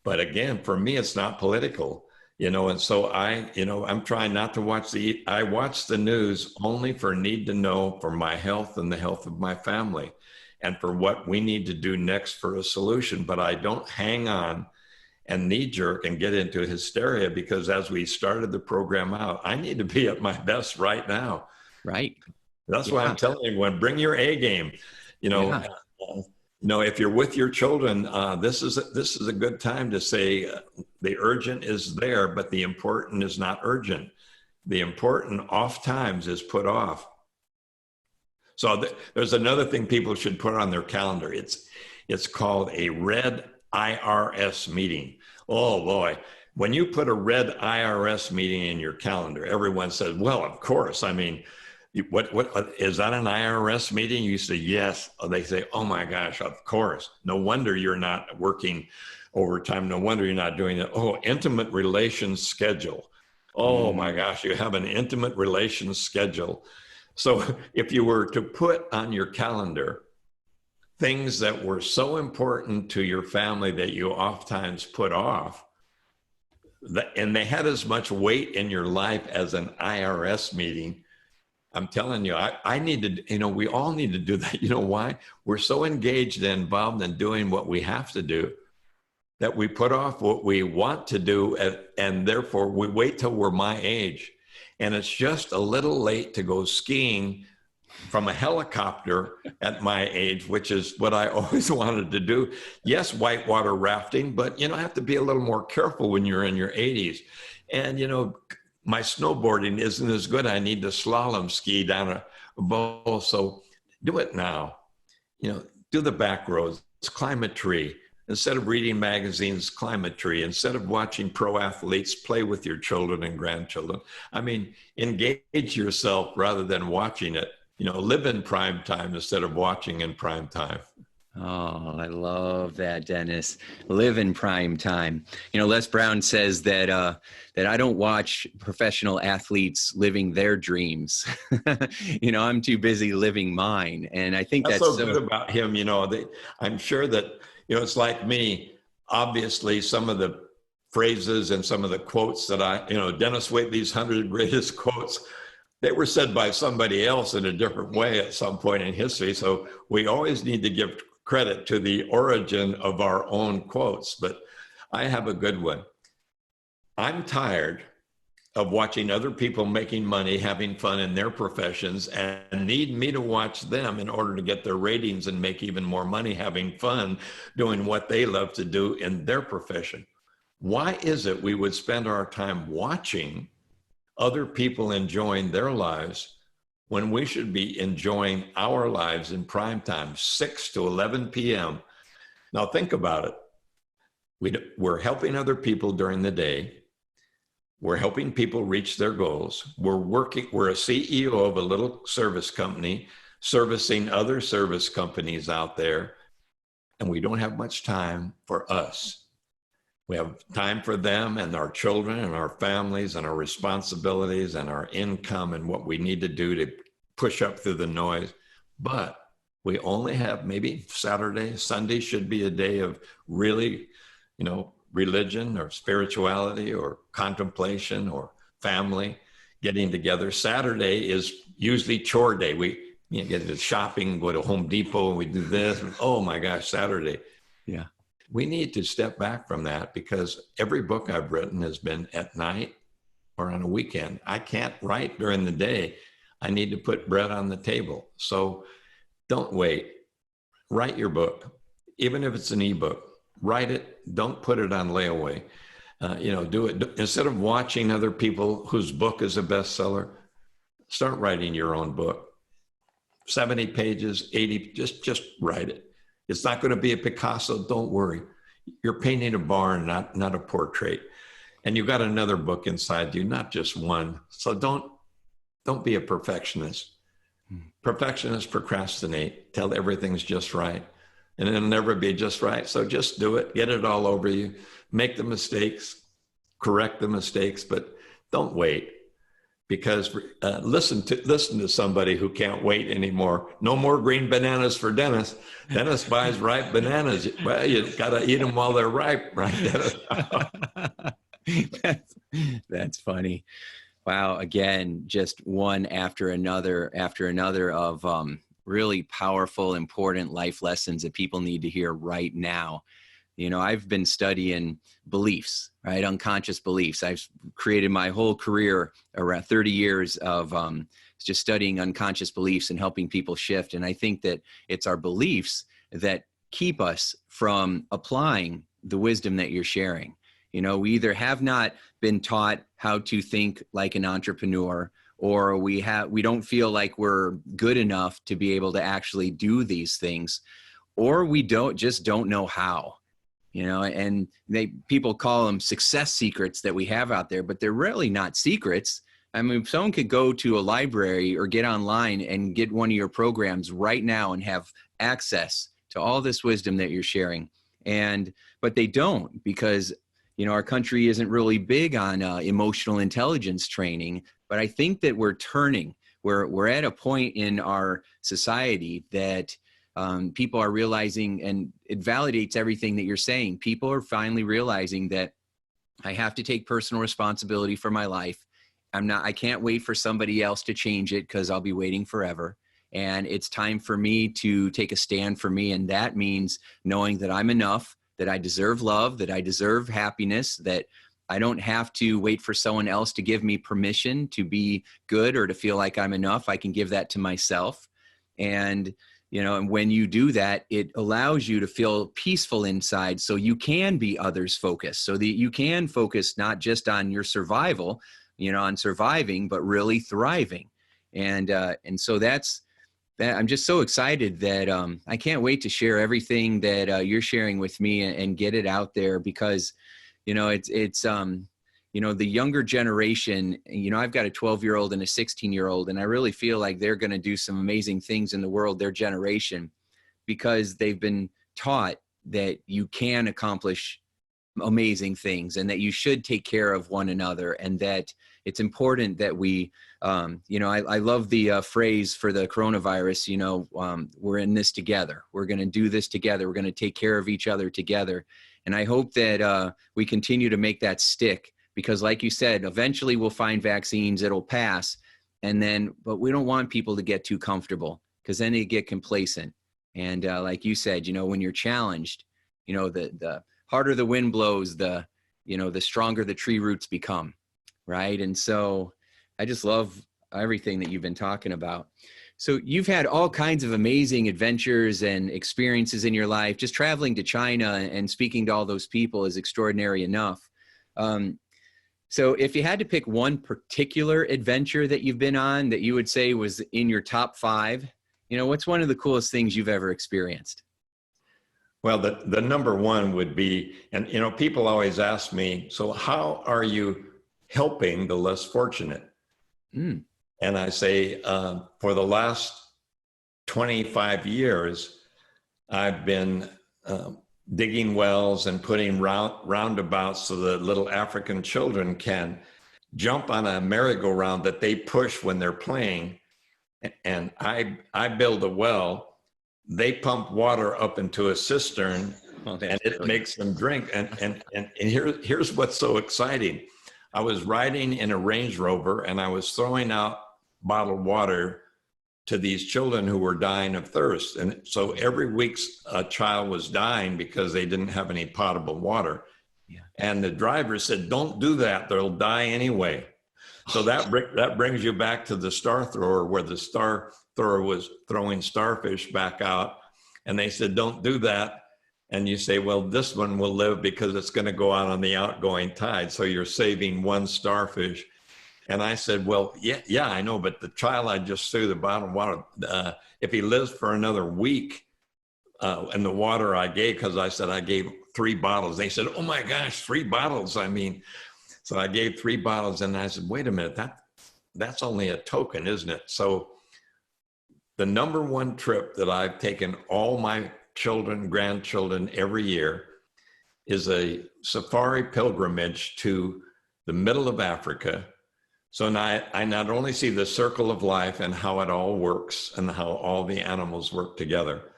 But again, for me, it's not political. And so I'm trying not to I watch the news only for need to know for my health and the health of my family and for what we need to do next for a solution. But I don't hang on and knee jerk and get into hysteria, because as we started the program out, I need to be at my best right now.
Right.
That's why I'm telling everyone, bring your A game. If you're with your children, this is a good time to say the urgent is there, but the important is not urgent. The important oft times is put off. So there's another thing people should put on their calendar. It's called a red IRS meeting. Oh boy, when you put a red IRS meeting in your calendar, everyone says, well, of course. I mean, what is that, an IRS meeting? You say yes. They say, oh my gosh, of course. No wonder you're not working overtime. No wonder you're not doing that. Oh, intimate relations schedule. Oh my gosh, you have an intimate relations schedule. So if you were to put on your calendar things that were so important to your family that you oftentimes put off, and they had as much weight in your life as an IRS meeting, I'm telling you, I need to, we all need to do that. You know why? We're so engaged and involved in doing what we have to do that we put off what we want to do, and therefore we wait till we're my age. And it's just a little late to go skiing from a helicopter at my age, which is what I always wanted to do. Yes, whitewater rafting, but I have to be a little more careful when you're in your 80s. And my snowboarding isn't as good. I need to slalom ski down a bowl. So do it now. Do the back roads, climb a tree. Instead of reading magazines, climb a tree. Instead of watching pro athletes, play with your children and grandchildren. I mean, engage yourself rather than watching it. Live in prime time instead of watching in prime time.
Oh, I love that, Dennis. Live in prime time. Les Brown says that I don't watch professional athletes living their dreams. I'm too busy living mine. And I think that's
so good about him. I'm sure that, it's like me. Obviously, some of the phrases and some of the quotes that Denis Waitley's 100 greatest quotes, they were said by somebody else in a different way at some point in history. So we always need to give credit to the origin of our own quotes. But I have a good one. I'm tired of watching other people making money, having fun in their professions, and need me to watch them in order to get their ratings and make even more money having fun doing what they love to do in their profession. Why is it we would spend our time watching other people enjoying their lives when we should be enjoying our lives in prime time, 6 to 11 p.m.? Now think about it. We're helping other people during the day. We're helping people reach their goals. We're a CEO of a little service company servicing other service companies out there, and we don't have much time for us. We have time for them and our children and our families and our responsibilities and our income and what we need to do to push up through the noise. But we only have maybe Saturday, Sunday should be a day of really, religion or spirituality or contemplation or family getting together. Saturday is usually chore day. We get into shopping, go to Home Depot, and we do this. Oh my gosh, Saturday.
Yeah.
We need to step back from that, because every book I've written has been at night or on a weekend. I can't write during the day. I need to put bread on the table. So don't wait. Write your book. Even if it's an ebook, write it. Don't put it on layaway. Do it. Instead of watching other people whose book is a bestseller, start writing your own book. 70 pages, 80, just write it. It's not going to be a Picasso. Don't worry. You're painting a barn, not a portrait. And you've got another book inside you, not just one. So don't be a perfectionist. Perfectionists procrastinate, tell everything's just right. And it'll never be just right. So just do it, get it all over you, make the mistakes, correct the mistakes, but don't wait. Because listen to somebody who can't wait anymore. No more green bananas for Dennis. Dennis buys ripe bananas. Well, you got to eat them while they're ripe, right, Dennis?
That's funny. Wow. Again, just one after another of really powerful, important life lessons that people need to hear right now. I've been studying beliefs, right? Unconscious beliefs. I've created my whole career, around 30 years of just studying unconscious beliefs and helping people shift. And I think that it's our beliefs that keep us from applying the wisdom that you're sharing. We either have not been taught how to think like an entrepreneur, or we don't feel like we're good enough to be able to actually do these things, or we don't know how. And people call them success secrets that we have out there, but they're really not secrets. I mean, someone could go to a library or get online and get one of your programs right now and have access to all this wisdom that you're sharing. But they don't, because, our country isn't really big on emotional intelligence training. But I think that we're turning. We're at a point in our society that people are realizing, and it validates everything that you're saying. People are finally realizing that I have to take personal responsibility for my life. I can't wait for somebody else to change it, because I'll be waiting forever. And it's time for me to take a stand for me. And that means knowing that I'm enough, that I deserve love, that I deserve happiness, that I don't have to wait for someone else to give me permission to be good or to feel like I'm enough. I can give that to myself. And and when you do that, it allows you to feel peaceful inside, so you can be others focused, so that you can focus not just on your survival, on surviving, but really thriving. And so that's that. I'm just so excited that I can't wait to share everything that you're sharing with me and get it out there, because it's the younger generation, I've got a 12-year-old and a 16-year-old, and I really feel like they're going to do some amazing things in the world, their generation, because they've been taught that you can accomplish amazing things, and that you should take care of one another, and that it's important that we, I love the phrase for the coronavirus, we're in this together. We're going to do this together. We're going to take care of each other together. And I hope that we continue to make that stick. Because like you said, eventually we'll find vaccines, it'll pass. But we don't want people to get too comfortable, because then they get complacent. And like you said, when you're challenged, the harder the wind blows, the stronger the tree roots become, right? And so I just love everything that you've been talking about. So you've had all kinds of amazing adventures and experiences in your life. Just traveling to China and speaking to all those people is extraordinary enough. So if you had to pick one particular adventure that you've been on that you would say was in your top 5, what's one of the coolest things you've ever experienced?
Well, the number one would be, and people always ask me, so how are you helping the less fortunate? And I say, for the last 25 years, I've been digging wells and putting roundabouts so that little African children can jump on a merry-go-round that they push when they're playing. And I build a well, they pump water up into a cistern, and it makes them drink. And here's what's so exciting. I was riding in a Range Rover, and I was throwing out bottled water to these children who were dying of thirst. And so every week a child was dying because they didn't have any potable water. Yeah. And the driver said, don't do that, they'll die anyway. So that brings you back to the star thrower, where the star thrower was throwing starfish back out, and they said, don't do that. And you say, well, this one will live because it's going to go out on the outgoing tide. So you're saving one starfish. And I said, well, yeah, I know, but the child I just threw the bottom water, if he lives for another week, and the water I gave, because I said I gave 3 bottles. They said, oh my gosh, 3 bottles. I mean, so I gave 3 bottles, and I said, wait a minute, that's only a token, isn't it? So the number one trip that I've taken all my children, grandchildren every year is a safari pilgrimage to the middle of Africa. So now I not only see the circle of life and how it all works and how all the animals work together,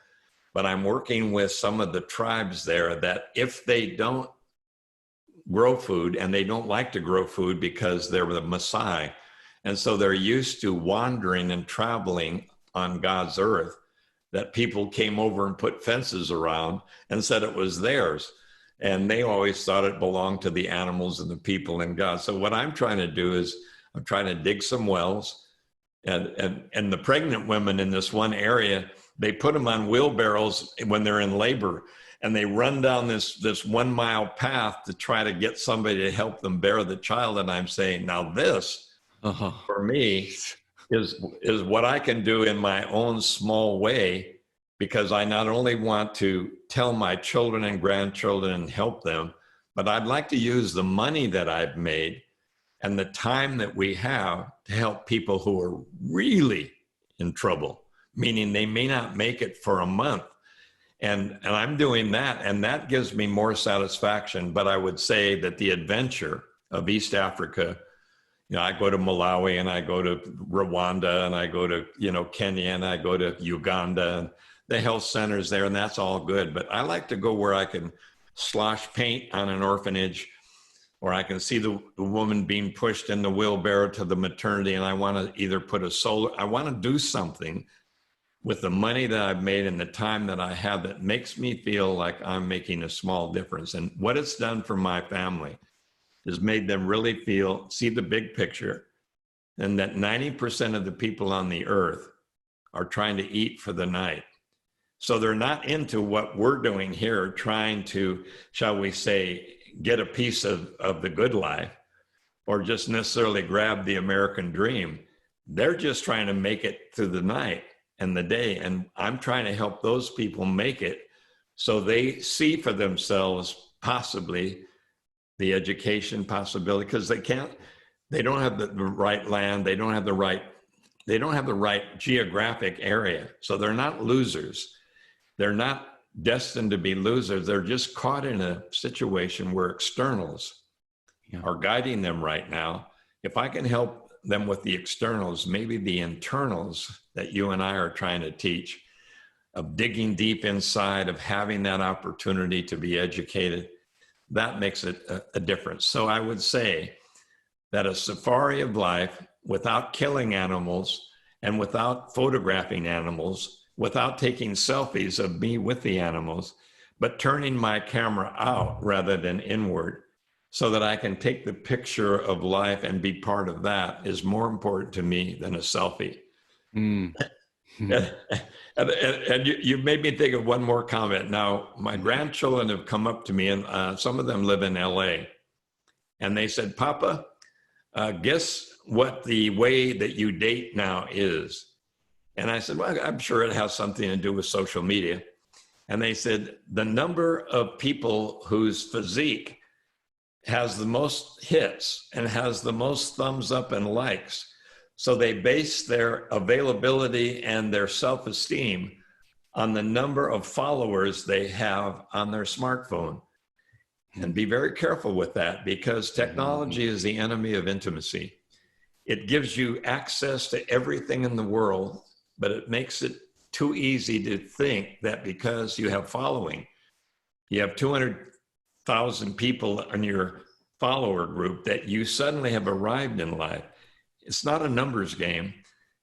but I'm working with some of the tribes there that if they don't grow food, and they don't like to grow food because they're the Maasai, and so they're used to wandering and traveling on God's earth, that people came over and put fences around and said it was theirs. And they always thought it belonged to the animals and the people and God. So what I'm trying to do is I'm trying to dig some wells, and the pregnant women in this one area, they put them on wheelbarrows when they're in labor, and they run down this 1 mile path to try to get somebody to help them bear the child. And I'm saying, now this, for me, is what I can do in my own small way, because I not only want to tell my children and grandchildren and help them, but I'd like to use the money that I've made and the time that we have to help people who are really in trouble, meaning they may not make it for a month. And I'm doing that, and that gives me more satisfaction. But I would say that the adventure of East Africa, I go to Malawi, and I go to Rwanda, and I go to, Kenya, and I go to Uganda, and the health centers there, and that's all good. But I like to go where I can slosh paint on an orphanage, or I can see the woman being pushed in the wheelbarrow to the maternity, and I want to either put I want to do something with the money that I've made and the time that I have that makes me feel like I'm making a small difference. And what it's done for my family has made them really see the big picture, and that 90% of the people on the earth are trying to eat for the night. So they're not into what we're doing here, trying to, shall we say, get a piece of the good life, or just necessarily grab the American dream. They're just trying to make it through the night and the day. And I'm trying to help those people make it so they see for themselves possibly the education possibility, because they don't have the right land, they don't have the right geographic area. So they're not losers. They're not destined to be losers. They're just caught in a situation where externals are guiding them right now. If I can help them with the externals, maybe the internals that you and I are trying to teach, of digging deep inside, of having that opportunity to be educated, that makes it a difference. So I would say that a safari of life without killing animals and without photographing animals, without taking selfies of me with the animals, but turning my camera out rather than inward so that I can take the picture of life and be part of that, is more important to me than a selfie. And you made me think of one more comment. Now, my grandchildren have come up to me, and some of them live in LA, and they said, Papa, guess what the way that you date now is? And I said, well, I'm sure it has something to do with social media. And they said, the number of people whose physique has the most hits and has the most thumbs up and likes. So they base their availability and their self-esteem on the number of followers they have on their smartphone. And be very careful with that, because technology is the enemy of intimacy. It gives you access to everything in the world, but it makes it too easy to think that because you have following, you have 200,000 people in your follower group, that you suddenly have arrived in life. It's not a numbers game,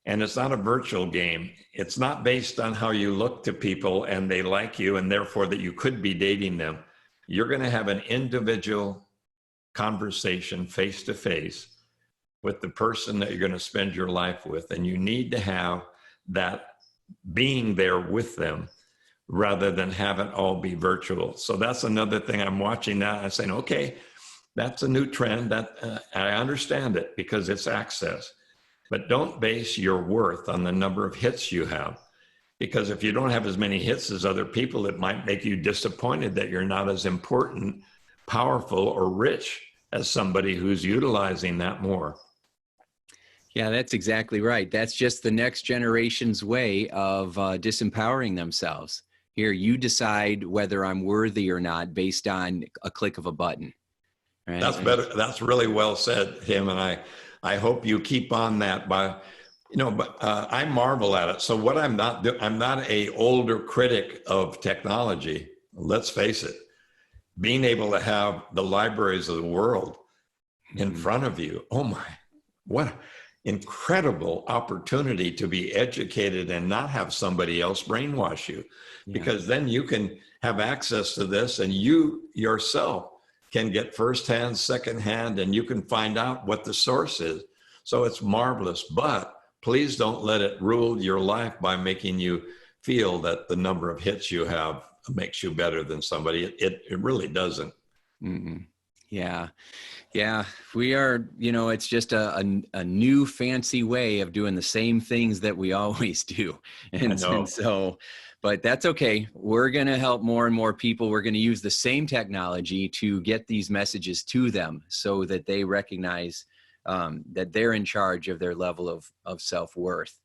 and it's not a virtual game. It's not based on how you look to people and they like you, and therefore that you could be dating them. You're going to have an individual conversation face to face with the person that you're going to spend your life with. And you need to have that being there with them rather than have it all be virtual. So that's another thing I'm watching now. I'm saying, okay, that's a new trend that I understand it because it's access, but don't base your worth on the number of hits you have. Because if you don't have as many hits as other people, it might make you disappointed that you're not as important, powerful, or rich as somebody who's utilizing that more.
Yeah, that's exactly right. That's just the next generation's way of disempowering themselves. Here, you decide whether I'm worthy or not based on a click of a button. Right?
That's better. That's really well said, Tim. And I hope you keep on that but I marvel at it. So what I'm not a older critic of technology. Let's face it, being able to have the libraries of the world in front of you. Oh my, what incredible opportunity to be educated and not have somebody else brainwash you, because then you can have access to this and you yourself can get firsthand, secondhand, and you can find out what the source is. So it's marvelous, but please don't let it rule your life by making you feel that the number of hits you have makes you better than somebody. It really doesn't.
Mm-hmm. Yeah. Yeah. We are, it's just a new fancy way of doing the same things that we always do. And so, but that's okay. We're going to help more and more people. We're going to use the same technology to get these messages to them so that they recognize that they're in charge of their level of self-worth.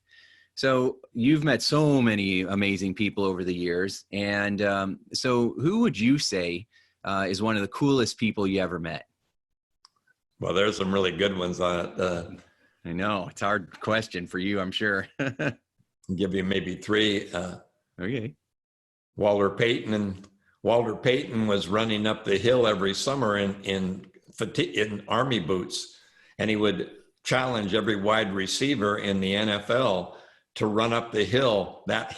So you've met so many amazing people over the years. And so who would you say is one of the coolest people you ever met?
Well, there's some really good ones on it.
I know it's a hard question for you, I'm sure.
I'll give you maybe three.
Okay.
Walter Payton was running up the hill every summer in army boots, and he would challenge every wide receiver in the NFL to run up the hill, that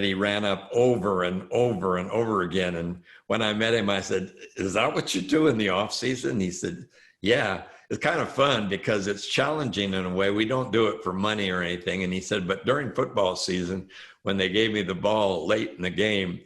he ran up over and over and over again. And when I met him, I said, "Is that what you do in the off season?" He said, "Yeah, it's kind of fun because it's challenging in a way. We don't do it for money or anything." And he said, "But during football season, when they gave me the ball late in the game,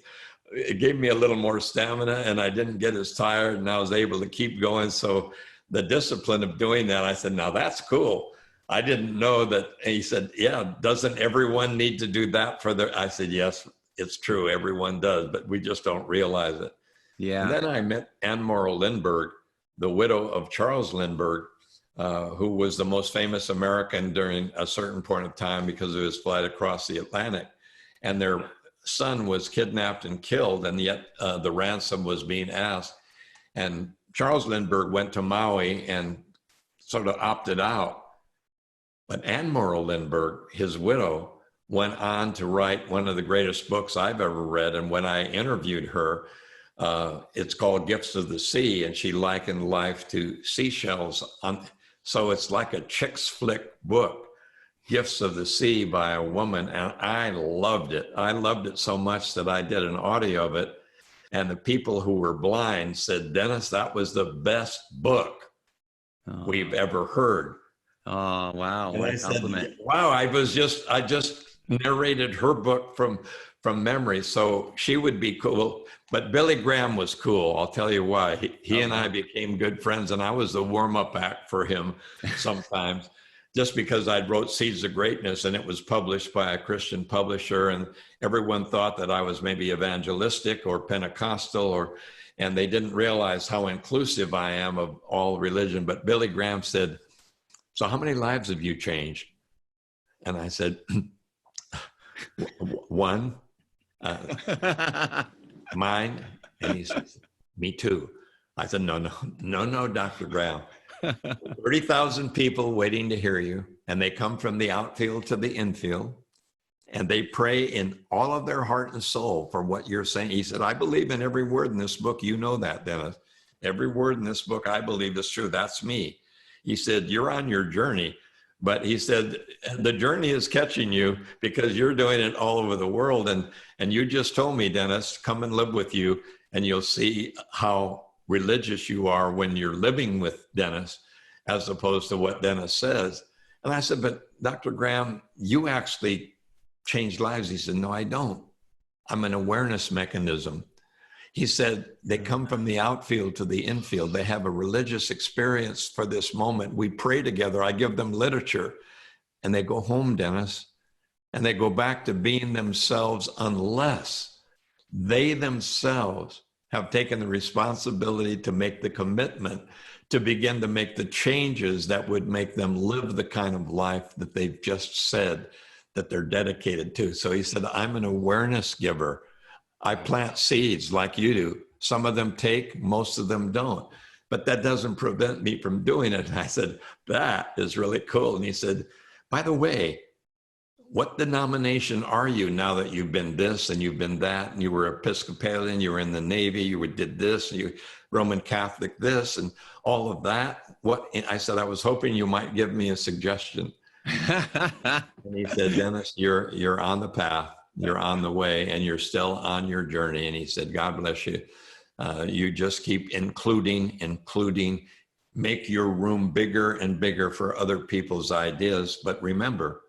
it gave me a little more stamina and I didn't get as tired and I was able to keep going." So the discipline of doing that, I said, "Now that's cool. I didn't know that." And he said, "Yeah, doesn't everyone need to do that for their?" I said, "Yes, it's true. Everyone does, but we just don't realize it."
Yeah.
And then I met Anne Morrow Lindbergh, the widow of Charles Lindbergh, who was the most famous American during a certain point of time because of his flight across the Atlantic. And their son was kidnapped and killed, and yet the ransom was being asked. And Charles Lindbergh went to Maui and sort of opted out. But Anne Morrow Lindbergh, his widow, went on to write one of the greatest books I've ever read. And when I interviewed her, it's called Gifts of the Sea, and she likened life to seashells. So it's like a chick's flick book, Gifts of the Sea by a woman, and I loved it. I loved it so much that I did an audio of it, and the people who were blind said, "Dennis, that was the best book we've ever heard."
Oh, wow.
And I said, "Wow, I just narrated her book from memory." So she would be cool. But Billy Graham was cool. I'll tell you why. He and I became good friends, and I was the warm-up act for him sometimes, just because I wrote Seeds of Greatness, and it was published by a Christian publisher, and everyone thought that I was maybe evangelistic or Pentecostal, and they didn't realize how inclusive I am of all religion. But Billy Graham said, "So how many lives have you changed?" And I said, "One. Mine." And he said, "Me too." I said, no, Dr. Graham. 30,000 people waiting to hear you, and they come from the outfield to the infield, and they pray in all of their heart and soul for what you're saying. He said, "I believe in every word in this book. You know that, Dennis. Every word in this book I believe is true. That's me." He said, "You're on your journey." But he said, "The journey is catching you because you're doing it all over the world. And you just told me, Dennis, come and live with you, and you'll see how religious you are when you're living with Dennis. as opposed to what Dennis says. And I said, but Dr. Graham, you actually change lives. He said, no, I don't. I'm an awareness mechanism. He said, they come from the outfield to the infield. They have a religious experience for this moment. We pray together. I give them literature and they go home, Dennis, and they go back to being themselves unless they themselves have taken the responsibility to make the commitment to begin to make the changes that would make them live the kind of life that they've just said that they're dedicated to. So he said, I'm an awareness giver. I plant seeds like you do. Some of them take, most of them don't. But that doesn't prevent me from doing it. And I said, that is really cool. And he said, by the way, what denomination are you now that you've been this and you've been that, and you were Episcopalian, you were in the Navy, you did this, and you Roman Catholic this, and all of that? What? And I said, I was hoping you might give me a suggestion. And he said, Dennis, you're on the path, you're on the way, and you're still on your journey. And he said, God bless you. You just keep including, make your room bigger and bigger for other people's ideas. But remember,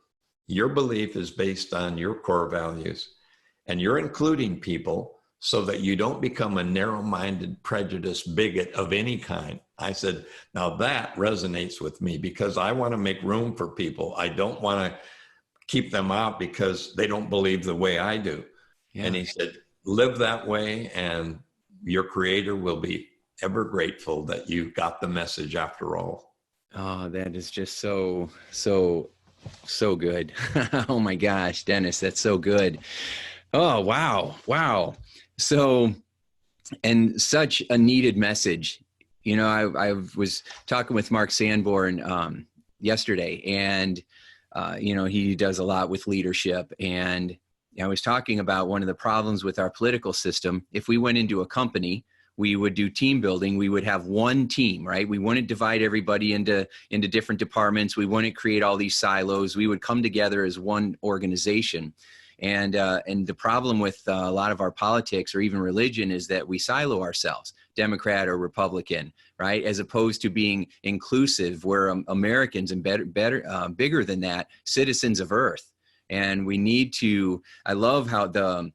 your belief is based on your core values, and you're including people so that you don't become a narrow-minded, prejudiced bigot of any kind. I said, now that resonates with me because I want to make room for people. I don't want to keep them out because they don't believe the way I do. Yeah. And he said, live that way and your creator will be ever grateful that you got the message after all.
Oh, that is just so good. Oh my gosh, Dennis, that's so good. Oh, wow. So, and such a needed message. You know, I was talking with Mark Sanborn yesterday, and you know, he does a lot with leadership, and I was talking about one of the problems with our political system. If we went into a company, we would do team building. We would have one team, right? We wouldn't divide everybody into different departments. We wouldn't create all these silos. We would come together as one organization. And the problem with a lot of our politics or even religion is that we silo ourselves, Democrat or Republican, right? As opposed to being inclusive, we're Americans and bigger than that, citizens of Earth. And we need to, I love how the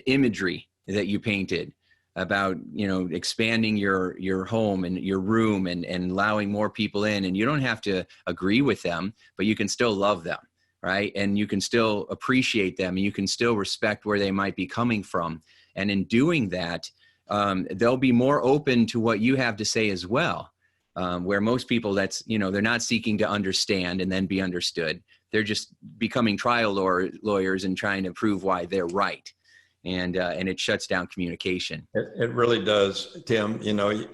imagery that you painted about, you know, expanding your home and your room and allowing more people in, and you don't have to agree with them, but you can still love them, right? And you can still appreciate them, and you can still respect where they might be coming from. And in doing that, they'll be more open to what you have to say as well. Where most people, that's, you know, they're not seeking to understand and then be understood. They're just becoming trial lawyers and trying to prove why they're right. And it shuts down communication.
It really does, Tim, you know,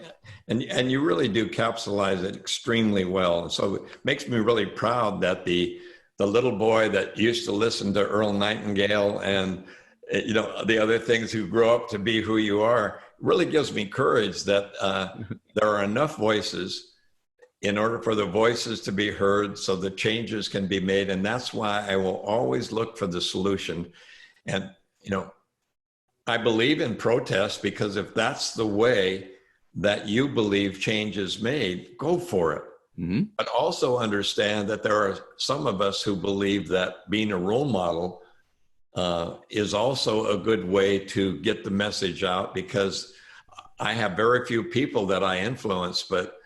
and you really do capsulize it extremely well. And so it makes me really proud that the little boy that used to listen to Earl Nightingale and, you know, the other things who grow up to be who you are, really gives me courage that there are enough voices in order for the voices to be heard so the changes can be made. And that's why I will always look for the solution. And, you know, I believe in protest because if that's the way that you believe change is made, go for it. Mm-hmm. But also understand that there are some of us who believe that being a role model is also a good way to get the message out, because I have very few people that I influence, but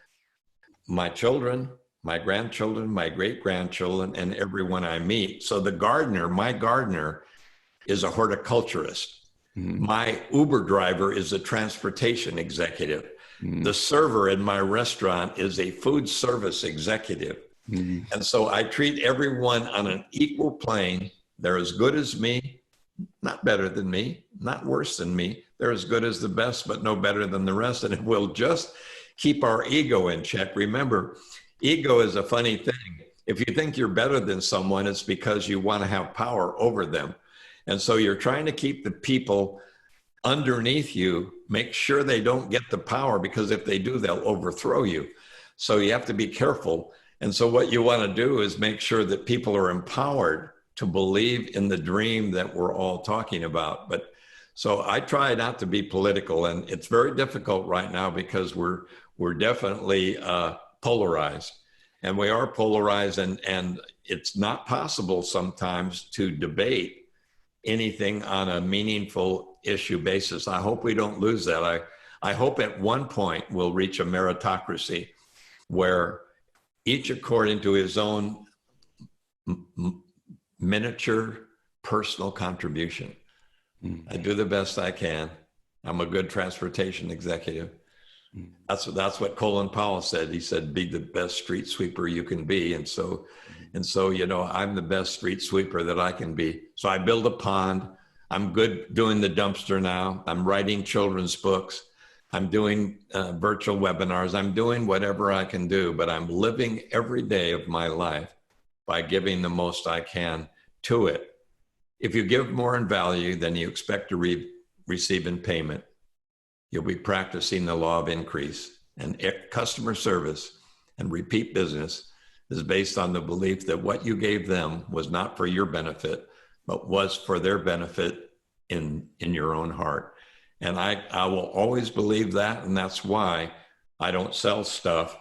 my children, my grandchildren, my great-grandchildren, and everyone I meet. So the gardener, my gardener is a horticulturist. Mm-hmm. My Uber driver is a transportation executive. Mm-hmm. The server in my restaurant is a food service executive. Mm-hmm. And so I treat everyone on an equal plane. They're as good as me, not better than me, not worse than me. They're as good as the best, but no better than the rest. And it will just keep our ego in check. Remember, ego is a funny thing. If you think you're better than someone, it's because you want to have power over them. And so you're trying to keep the people underneath you, make sure they don't get the power, because if they do, they'll overthrow you. So you have to be careful. And so what you want to do is make sure that people are empowered to believe in the dream that we're all talking about. But So I try not to be political, and it's very difficult right now because we're definitely polarized, and we are polarized, and it's not possible sometimes to debate anything on a meaningful issue basis. I hope we don't lose that. I hope at one point we'll reach a meritocracy where each according to his own miniature personal contribution. I do the best I can. I'm a good transportation executive. That's what Colin Powell said. He said, be the best street sweeper you can be. And so, you know, I'm the best street sweeper that I can be. So I build a pond. I'm good doing the dumpster now. I'm writing children's books. I'm doing virtual webinars. I'm doing whatever I can do, but I'm living every day of my life by giving the most I can to it. If you give more in value than you expect to receive in payment, you'll be practicing the law of increase. And customer service and repeat business is based on the belief that what you gave them was not for your benefit, but was for their benefit in your own heart. And I will always believe that. And that's why I don't sell stuff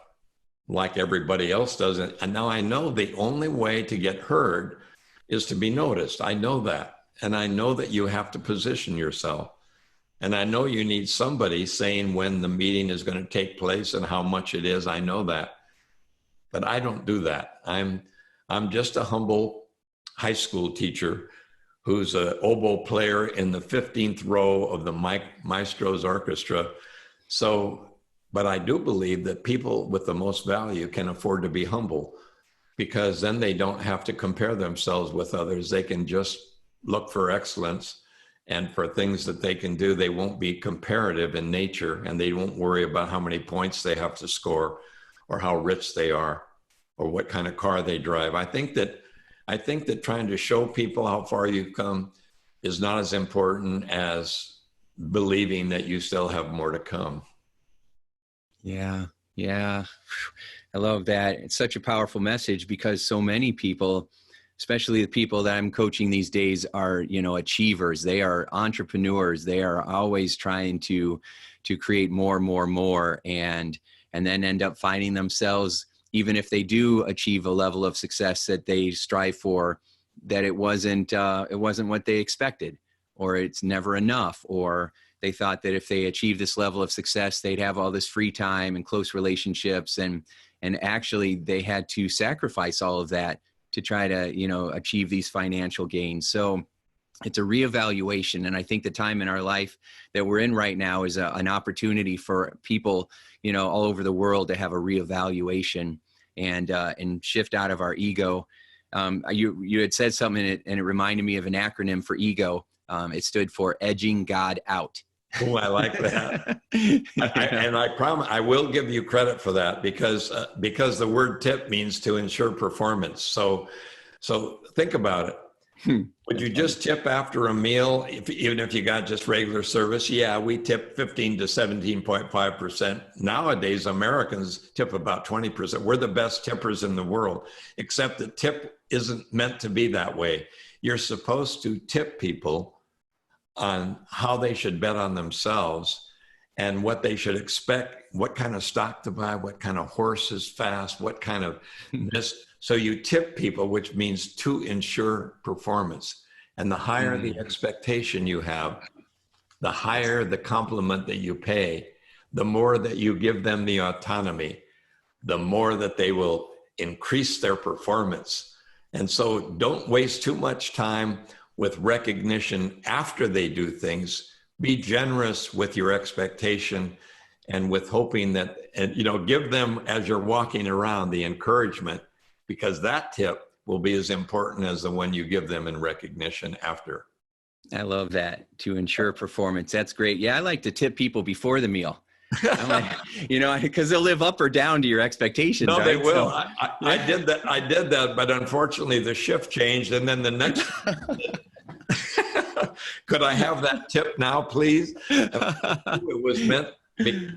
like everybody else does. And now I know the only way to get heard is to be noticed. I know that. And I know that you have to position yourself. And I know you need somebody saying when the meeting is going to take place and how much it is. I know that. But I don't do that. I'm just a humble high school teacher who's an oboe player in the 15th row of the maestro's orchestra. So, but I do believe that people with the most value can afford to be humble, because then they don't have to compare themselves with others. They can just look for excellence and for things that they can do. They won't be comparative in nature, and they won't worry about how many points they have to score or how rich they are or what kind of car they drive. I think that trying to show people how far you've come is not as important as believing that you still have more to come.
Yeah. I love that. It's such a powerful message, because so many people, especially the people that I'm coaching these days, are, you know, achievers. They are entrepreneurs. They are always trying to create more, and then end up finding themselves, even if they do achieve a level of success that they strive for, that it wasn't what they expected, or it's never enough, or they thought that if they achieved this level of success, they'd have all this free time and close relationships, and actually they had to sacrifice all of that to try to, you know, achieve these financial gains. So it's a reevaluation. And I think the time in our life that we're in right now is an opportunity for people, you know, all over the world to have a reevaluation and shift out of our ego. You had said something and it reminded me of an acronym for ego. It stood for edging God out.
Oh, I like that. And I promise I will give you credit for that, because the word tip means to ensure performance. So think about it. Would you just tip after a meal, even if you got just regular service? Yeah, we tip 15 to 17.5%. Nowadays, Americans tip about 20%. We're the best tippers in the world, except that tip isn't meant to be that way. You're supposed to tip people on how they should bet on themselves and what they should expect, what kind of stock to buy, what kind of horse is fast, what kind of this. So you tip people, which means to ensure performance. And the higher the expectation you have, the higher the compliment that you pay, the more that you give them the autonomy, the more that they will increase their performance. And so don't waste too much time with recognition after they do things. Be generous with your expectation and with hoping that, and you know, give them, as you're walking around, the encouragement, because that tip will be as important as the one you give them in recognition after.
I love that. To ensure performance. That's great. Yeah, I like to tip people before the meal. I'm like, you know, because they'll live up or down to your expectations.
No,
right?
they will. So, I did that, but unfortunately the shift changed, and then the next. Could I have that tip now, please? It was meant.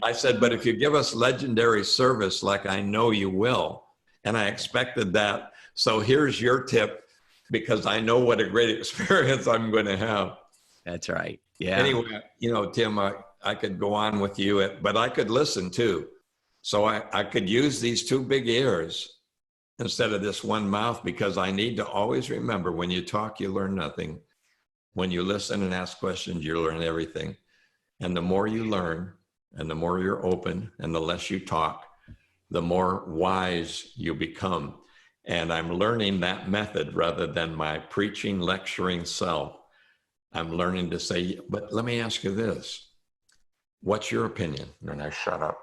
I said, but if you give us legendary service, like I know you will, and I expected that. So here's your tip, because I know what a great experience I'm going to have.
That's right. Yeah.
Anyway, Tim, I could go on with you, but I could listen too. So I could use these two big ears instead of this one mouth, because I need to always remember, when you talk, you learn nothing. When you listen and ask questions, you learn everything. And the more you learn and the more you're open and the less you talk, the more wise you become. And I'm learning that method rather than my preaching, lecturing self. I'm learning to say, but let me ask you this. What's your opinion? And I shut up.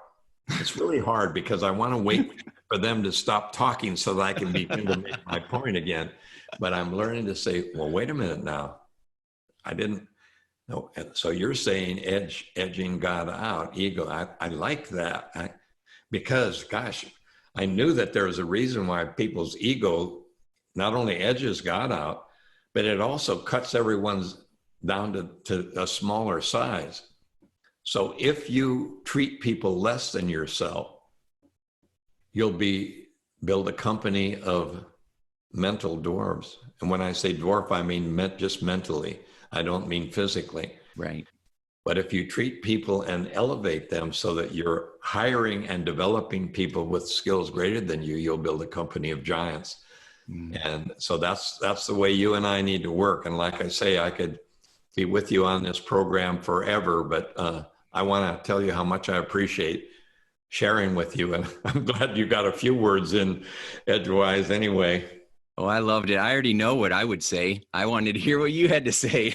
It's really hard because I want to wait for them to stop talking so that I can begin to make my point again. But I'm learning to say, well, wait a minute now. I didn't know. So you're saying edging God out, ego. I like that. Because, gosh, I knew that there was a reason why people's ego not only edges God out, but it also cuts everyone's down to a smaller size. So if you treat people less than yourself, you'll build a company of mental dwarves. And when I say dwarf, I mean just mentally. I don't mean physically.
Right.
But if you treat people and elevate them so that you're hiring and developing people with skills greater than you, you'll build a company of giants. And so that's the way you and I need to work. And like I say, I could be with you on this program forever, but I want to tell you how much I appreciate sharing with you. And I'm glad you got a few words in edgewise anyway.
Oh, I loved it. I already know what I would say. I wanted to hear what you had to say.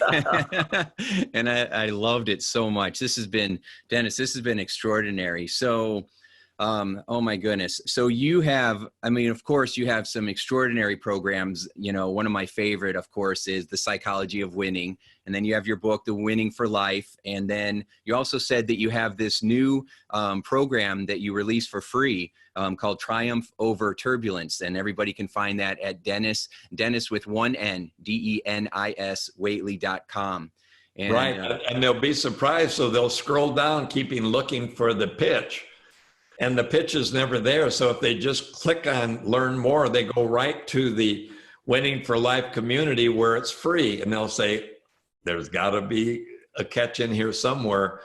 And I loved it so much. Dennis, this has been extraordinary. So, oh my goodness. So you have, of course you have some extraordinary programs. One of my favorite, of course, is The Psychology of Winning. And then you have your book, The Winning for Life. And then you also said that you have this new program that you released for free called Triumph Over Turbulence. And everybody can find that at Denis with one N, DENIS Waitley.com. And,
right. And they'll be surprised. So they'll scroll down, keeping looking for the pitch. And the pitch is never there. So if they just click on learn more, they go right to the Winning for Life community where it's free. And they'll say, there's got to be a catch in here somewhere.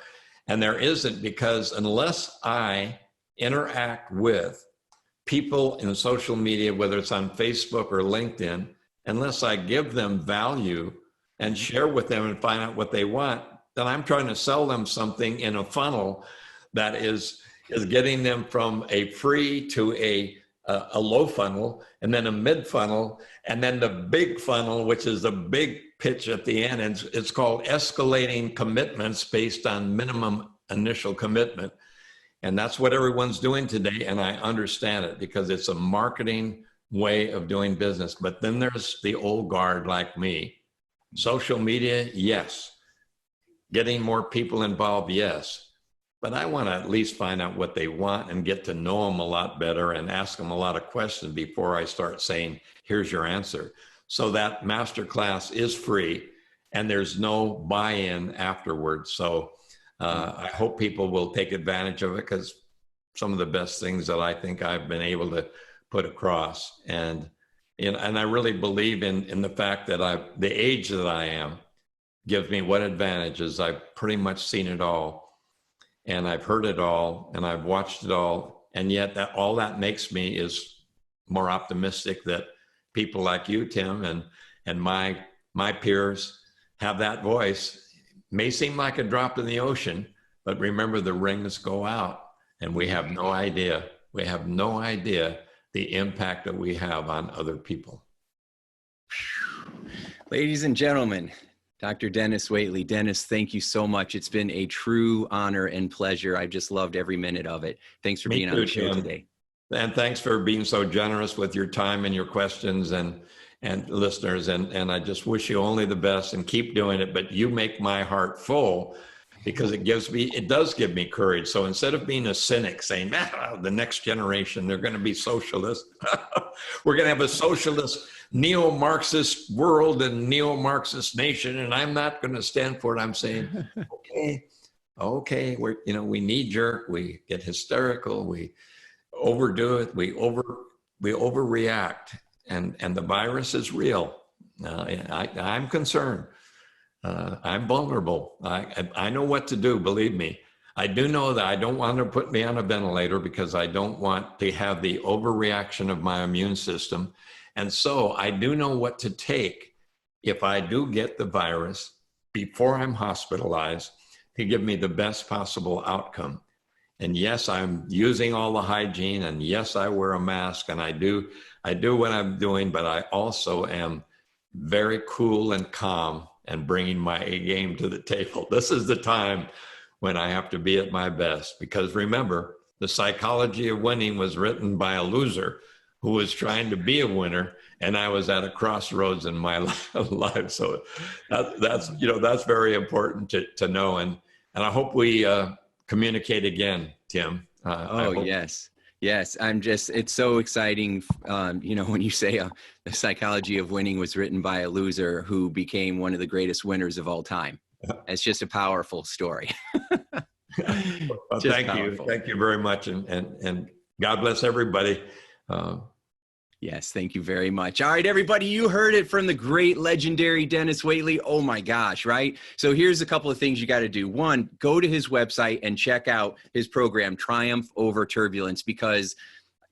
And there isn't, because unless I interact with people in social media, whether it's on Facebook or LinkedIn, unless I give them value and share with them and find out what they want, then I'm trying to sell them something in a funnel that is getting them from a free to a low funnel, and then a mid funnel, and then the big funnel, which is the big pitch at the end. And it's called escalating commitments based on minimum initial commitment. And that's what everyone's doing today. And I understand it because it's a marketing way of doing business. But then there's the old guard like me. Social media, yes. Getting more people involved, yes. But I want to at least find out what they want and get to know them a lot better and ask them a lot of questions before I start saying, here's your answer. So that masterclass is free and there's no buy-in afterwards. So I hope people will take advantage of it, because some of the best things that I think I've been able to put across. And I really believe in the fact that the age that I am gives me what advantages. I've pretty much seen it all. And I've heard it all, and I've watched it all. And yet all that makes me is more optimistic that people like you, Tim, and my peers have that voice. May seem like a drop in the ocean, but remember, the rings go out, and we have no idea. We have no idea the impact that we have on other people.
Ladies and gentlemen, Dr. Denis Waitley. Denis, thank you so much. It's been a true honor and pleasure. I've just loved every minute of it. Thanks for being on the show today.
And thanks for being so generous with your time and your questions and listeners. And I just wish you only the best, and keep doing it. But you make my heart full, because it does give me courage. So instead of being a cynic saying, the next generation, they're going to be socialists. We're going to have a socialist neo-Marxist world and neo-Marxist nation, and I'm not going to stand for it. I'm saying, okay, we knee jerk, we get hysterical, we overdo it, we overreact, and the virus is real. I'm concerned. I'm vulnerable. I know what to do, believe me. I do know that I don't want to put me on a ventilator because I don't want to have the overreaction of my immune system. And so I do know what to take if I do get the virus before I'm hospitalized to give me the best possible outcome. And yes, I'm using all the hygiene, and yes, I wear a mask, and I do what I'm doing, but I also am very cool and calm and bringing my A game to the table. This is the time when I have to be at my best, because remember, The Psychology of Winning was written by a loser who was trying to be a winner, and I was at a crossroads in my life. So that's very important to know, and I hope we communicate again, Tim.
Yes. It's so exciting. When you say The Psychology of Winning was written by a loser who became one of the greatest winners of all time. It's just a powerful story.
Well, thank you very much, and God bless everybody.
Yes, thank you very much. All right, everybody, you heard it from the great, legendary Denis Waitley. Oh my gosh, right? So here's a couple of things you got to do. One, go to his website and check out his program, Triumph Over Turbulence, because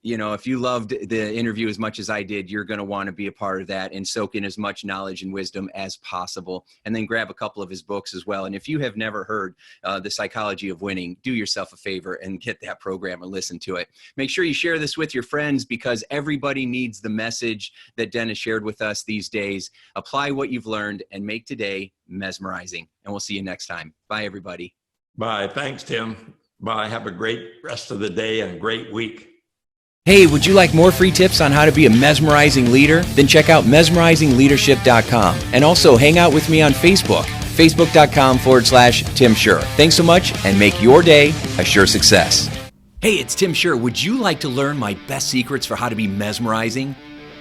if you loved the interview as much as I did, you're going to want to be a part of that and soak in as much knowledge and wisdom as possible. And then grab a couple of his books as well. And if you have never heard The Psychology of Winning, do yourself a favor and get that program and listen to it. Make sure you share this with your friends, because everybody needs the message that Denis shared with us these days. Apply what you've learned and make today mesmerizing. And we'll see you next time. Bye, everybody.
Bye. Thanks, Tim. Bye. Have a great rest of the day and a great week.
Hey, would you like more free tips on how to be a mesmerizing leader? Then check out mesmerizingleadership.com, and also hang out with me on Facebook, facebook.com/Tim Shurr. Thanks so much, and make your day a sure success. Hey, it's Tim Shurr. Would you like to learn my best secrets for how to be mesmerizing?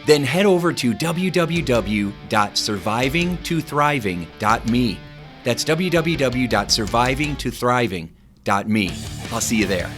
Then head over to www.survivingtothriving.me. That's www.survivingtothriving.me. I'll see you there.